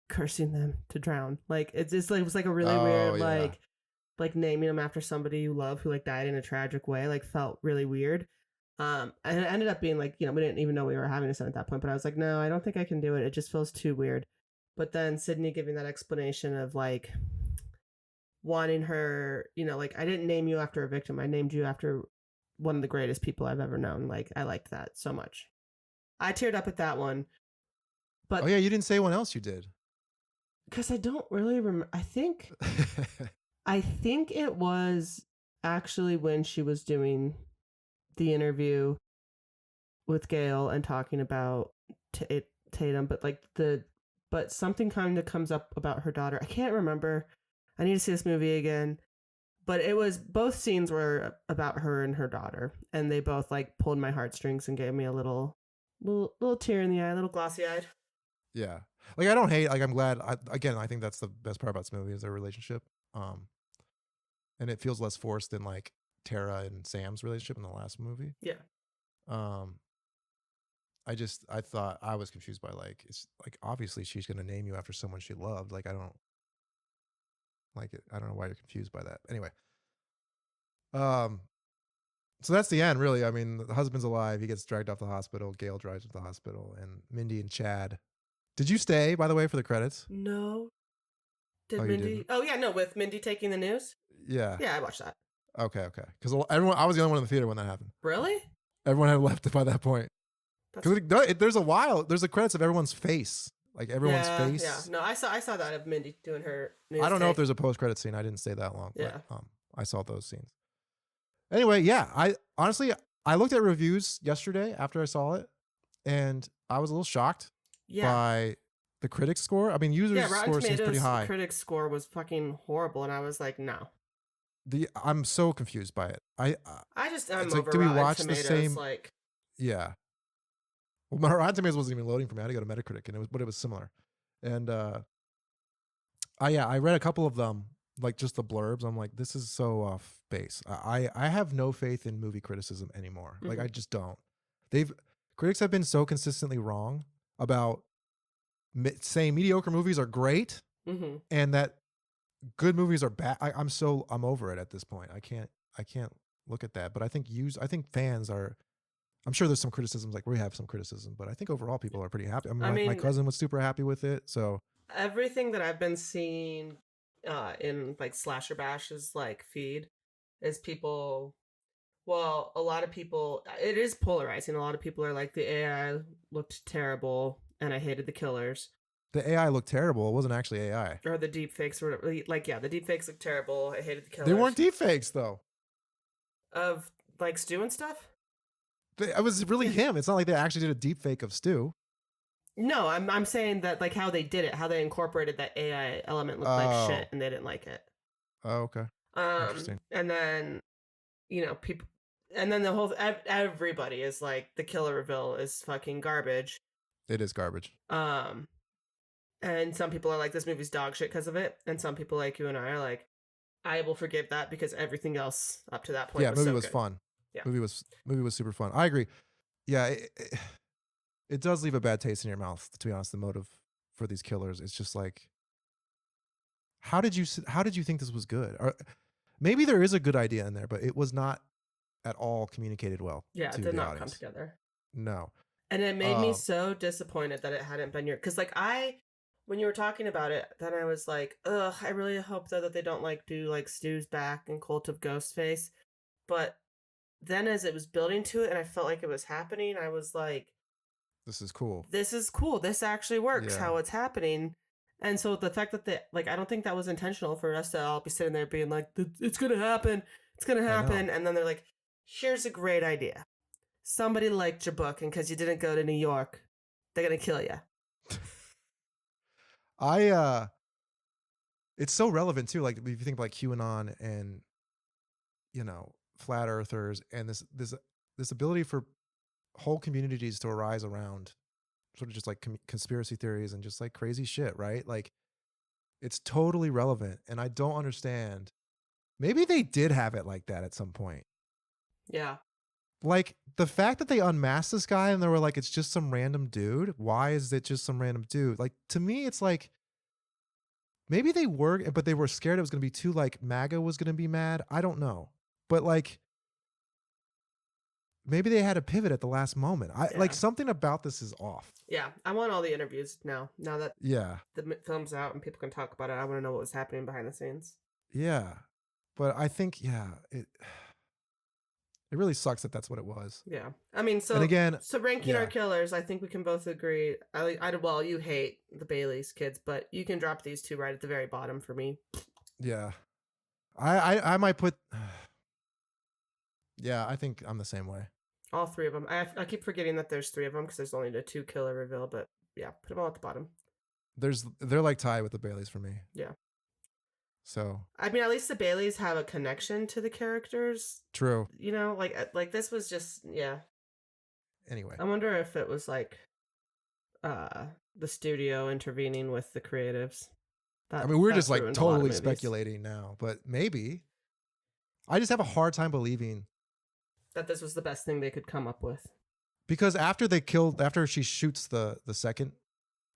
cursing them to drown? Like it's just like it was like a really weird yeah. like naming them after somebody you love who like died in a tragic way, like felt really weird. And it ended up being like, we didn't even know we were having a son at that point, but I was like, no, I don't think I can do it. It just feels too weird. But then Sydney giving that explanation of like wanting her, like I didn't name you after a victim. I named you after one of the greatest people I've ever known. Like I liked that so much. I teared up at that one. But Oh yeah, you didn't say one else you did. because I don't really remember. I think it was actually when she was doing the interview with Gail and talking about Tatum, but something kind of comes up about her daughter. I can't remember. I need to see this movie again. But it was both scenes were about her and her daughter, and they both like pulled my heartstrings and gave me a little tear in the eye, a little glossy eyed. Yeah. Like I don't hate, like I'm glad. I think that's the best part about this movie is their relationship. And it feels less forced than like Tara and Sam's relationship in the last movie. Yeah. I thought I was confused by like, it's like obviously she's gonna name you after someone she loved. Like I don't know why you're confused by that. Anyway. So that's the end, really. I mean, the husband's alive. He gets dragged off the hospital. Gail drives him to the hospital, and Mindy and Chad. Did you stay, by the way, for the credits? No. Did Oh, you Mindy? didn't? Oh yeah, no. With Mindy taking the news. Yeah. Yeah, I watched that. Okay. Because I was the only one in the theater when that happened. Really? Everyone had left by that point. That's- Because there's the credits of everyone's face, like everyone's face. Yeah. No, I saw that of Mindy doing her news I don't know if take. there's a post-credit scene. I didn't stay that long. Yeah. But, I saw those scenes. Anyway, yeah. I honestly looked at reviews yesterday after I saw it, and I was a little shocked by the critics score. I mean, users Rotten score seems pretty Tomatoes high. critics score was fucking horrible, and I was like, no. I'm so confused by it. I'm it's like, over do we Rotten watch the Tomatoes, same- like Yeah. Well, my Rotten Tomatoes wasn't even loading for me. I had to go to Metacritic, and it was similar. And I read a couple of them, like just the blurbs. I'm like, this is so off base. I have no faith in movie criticism anymore. Like I just don't. Critics have been so consistently wrong about saying mediocre movies are great and that good movies are bad. I'm over it at this point. I can't look at that. But I think fans are. I'm sure there's some criticisms, like we have some criticism, but I think overall people are pretty happy. I mean, my cousin was super happy with it. So everything that I've been seeing in like Slasher Bash's like feed is people. Well, a lot of people. It is polarizing. A lot of people are like, the AI looked terrible, and I hated the killers. The AI looked terrible. It wasn't actually AI. Or the deepfakes, or whatever. Like, yeah, the deepfakes looked terrible. I hated the killers. They weren't deepfakes though. Of like Stu and stuff. It was really him. It's not like they actually did a deep fake of Stu. No, I'm saying that like how they did it, how they incorporated that AI element looked like shit, and they didn't like it. Oh, okay. Interesting. And then, people, and then the whole everybody is like, the killer reveal is fucking garbage. It is garbage. And some people are like, this movie's dog shit because of it, and some people like you and I are like, I will forgive that because everything else up to that point. Yeah, was movie so was good. fun. Yeah, movie was super fun. I agree. Yeah, it does leave a bad taste in your mouth. To be honest, the motive for these killers, it's just like, how did you think this was good? Or maybe there is a good idea in there, but it was not at all communicated well. Yeah, to it did the not audience. come together. No, and it made me so disappointed that it hadn't been your. Because like when you were talking about it, then I was like, ugh, I really hope though that they don't like do like Stu's Back and Cult of Ghostface. But then as it was building to it and I felt like it was happening, I was like, this is cool. This actually works Yeah. how it's happening. And so the fact that I don't think that was intentional for us to all be sitting there being like, it's going to happen. it's gonna know. happen, and then they're like, here's a great idea. Somebody liked your book, and because you didn't go to New York, they're gonna kill you. It's so relevant too. Like if you think about like QAnon and flat earthers and this ability for whole communities to arise around sort of just like conspiracy theories and just like crazy shit, right? Like it's totally relevant, and I don't understand. Maybe they did have it like that at some point. Yeah. Like the fact that they unmasked this guy and they were like, it's just some random dude. Why is it just some random dude? Like to me, it's like maybe they were, but they were scared it was going to be too like MAGA was going to be mad. I don't know, but like maybe they had a pivot at the last moment. Like something about this is off. Yeah, I want all the interviews now. Now that Yeah, the film's out and people can talk about it, I want to know what was happening behind the scenes. yeah, but I think it really sucks that that's what it was. Yeah, I mean, so And again, so ranking yeah. our killers, I think we can both agree. Well, you hate the Bailey's kids, but you can drop these two right at the very bottom for me. Yeah, I might put. Yeah, I think I'm the same way. All three of them. I keep forgetting that there's three of them because there's only the two killer reveal, but yeah, put them all at the bottom. They're like tied with the Baileys for me. Yeah. So I mean, at least the Baileys have a connection to the characters. true. You know, like this was just Anyway, I wonder if it was like the studio intervening with the creatives. I mean, we're That just like ruined a lot of totally movies. speculating now, but maybe. I just have a hard time believing That this was the best thing they could come up with. because after she shoots the second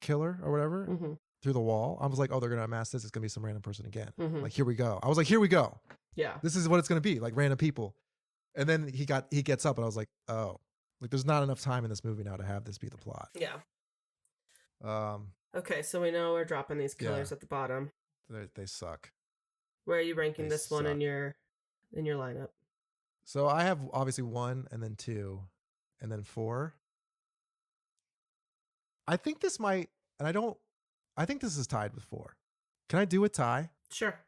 killer or whatever Mm-hmm. through the wall, I was like, oh, they're gonna amass this. It's gonna be some random person again. Mhm. Like, here we go. I was like, here we go. Yeah. This is what it's gonna be, like random people. And then he gets up, and I was like, oh, like there's not enough time in this movie now to have this be the plot. Yeah. Um, Okay, so we know we're dropping these killers at the bottom. they suck. Where are you ranking They this one in suck. your lineup? So I have obviously 1 and then 2 and then 4. I think this might, and I think this is tied with 4. Can I do a tie? Sure.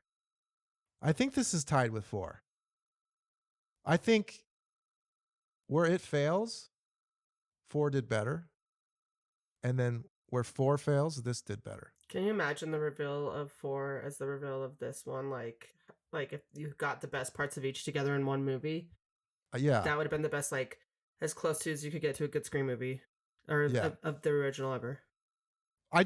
I think this is tied with 4. I think where it fails, 4 did better. And then where 4 fails, this did better. Can you imagine the reveal of 4 as the reveal of this one? Like if you got the best parts of each together in one movie, Yeah. that would have been the best, like as close to as you could get to a good Scream movie, or Yeah. of the original ever. I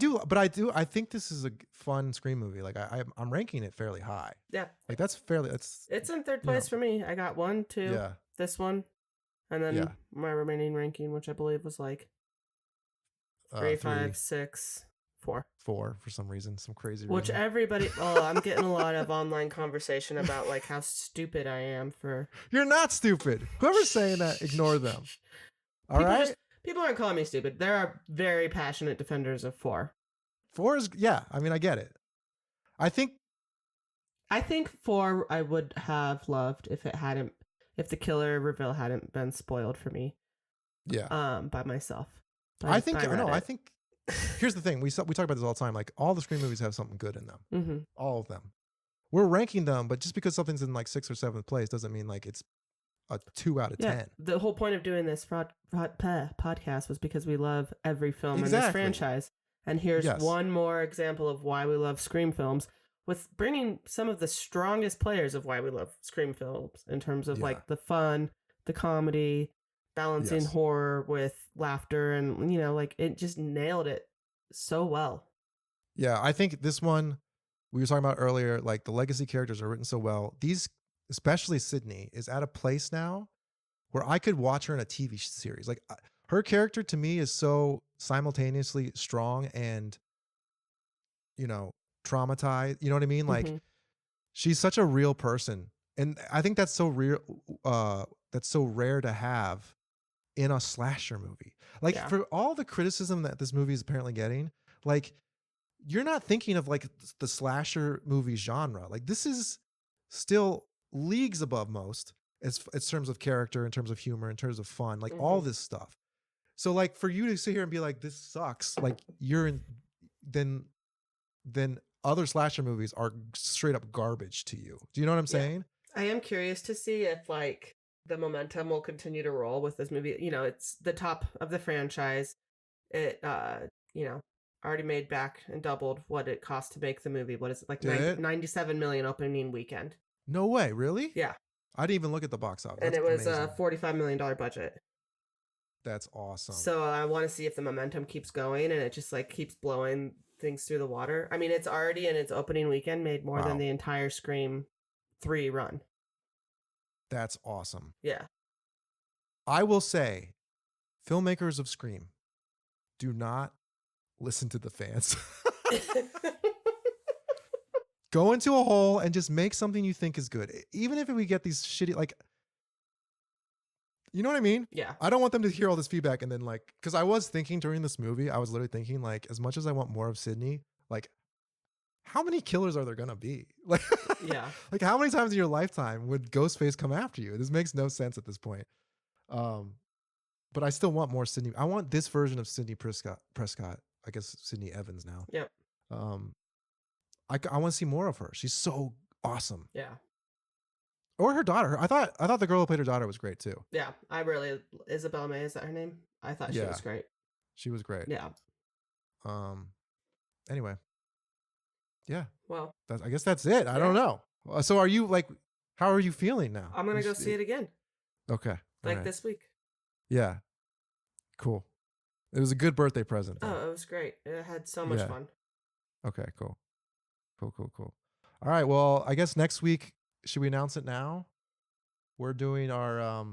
think this is a fun Scream movie. Like I'm ranking it fairly high. Yeah, Like that's fairly, it's in third place for me. I got 1, 2, yeah. this one, and then Yeah. my remaining ranking, which I believe was like 3, 5, 6, 4. 4 for some reason, some crazy Which reason. everybody, I'm getting a lot of online conversation about like how stupid I am for. You're not stupid. Whoever's saying that, ignore them. All right. People aren't calling me stupid. There are very passionate defenders of 4. 4 is, yeah. I mean, I get it. I think 4 I would have loved if the killer reveal hadn't been spoiled for me. Yeah. By myself. I think here's the thing. We talk about this all the time. Like all the Scream movies have something good in them. Mm-hmm. All of them. We're ranking them, but just because something's in like 6th or 7th place doesn't mean like it's a 2 out of 10. The whole point of doing this podcast was because we love every film in this Exactly. franchise. And here's one more example of why we love Scream films, with bringing some of the strongest players of why we love Scream films in terms of like the fun, the comedy, balancing horror with laughter, and like it just nailed it so well. Yeah, I think this one we were talking about earlier, like the legacy characters are written so well. These, especially Sydney, is at a place now where I could watch her in a TV series. Like her character to me is so simultaneously strong and traumatized. You know what I mean? Like she's such a real person, and I think that's so real. That's so rare to have in a slasher movie. Like for all the criticism that this movie is apparently getting, like you're not thinking of like the slasher movie genre. Like this is still leagues above most as terms of character, in terms of humor, in terms of fun, like all this stuff. So like for you to sit here and be like, this sucks, like then other slasher movies are straight up garbage to you. Do you know what I'm saying? I am curious to see if like the momentum will continue to roll with this movie. You know, it's the top of the franchise. It you know, already made back and doubled what it cost to make the movie. What is it like Did it? 97 million opening weekend? No way, really? Yeah. I didn't even look at the box office. And That's it was amazing. a $45 million budget. That's awesome. So I want to see if the momentum keeps going and it just like keeps blowing things through the water. I mean, it's already in its opening weekend made more Wow. than the entire Scream 3 run. That's awesome. Yeah. I will say, filmmakers of Scream, do not listen to the fans. Go into a hole and just make something you think is good. Even if we get these shitty, like, you know what I mean? Yeah. I don't want them to hear all this feedback and then like, because I was thinking during this movie, I was literally thinking like, as much as I want more of Sydney, like, how many killers are there gonna be? Like, Yeah. like how many times in your lifetime would Ghostface come after you? This makes no sense at this point. But I still want more Sydney. I want this version of Sydney Prescott. I guess Sydney Evans now. Yep. I want to see more of her. She's so awesome. Yeah. Or her daughter. I thought the girl who played her daughter was great too. Yeah. I really Isabella May, is that her name? I thought she Yeah. was great. She was great. Yeah. Anyway. Yeah. Well, I guess that's it. I don't know. So are you like, how are you feeling now? I'm gonna go see it again. Okay. Like Alright. this week. Yeah. Cool. It was a good birthday present. Oh, though. it was great. It had so much Yeah. fun. Okay, cool. Cool. All right. Well, I guess next week, should we announce it now? We're doing our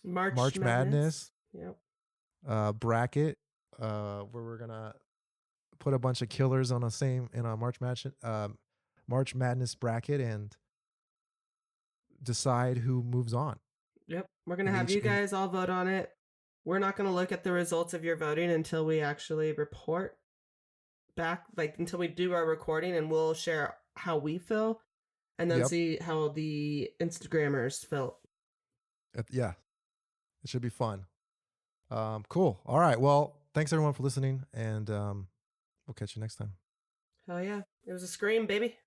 March Madness Yep. bracket, where we're gonna put a bunch of killers on a March Madness bracket and decide who moves on. Yep. We're gonna And have each- you guys all vote on it. We're not gonna look at the results of your voting until we actually report back, like until we do our recording, and we'll share how we feel, and then Yep. see how the Instagrammers felt. Yeah, it should be fun. Cool. All right. Well, thanks everyone for listening, and we'll catch you next time. Hell yeah! It was a scream, baby.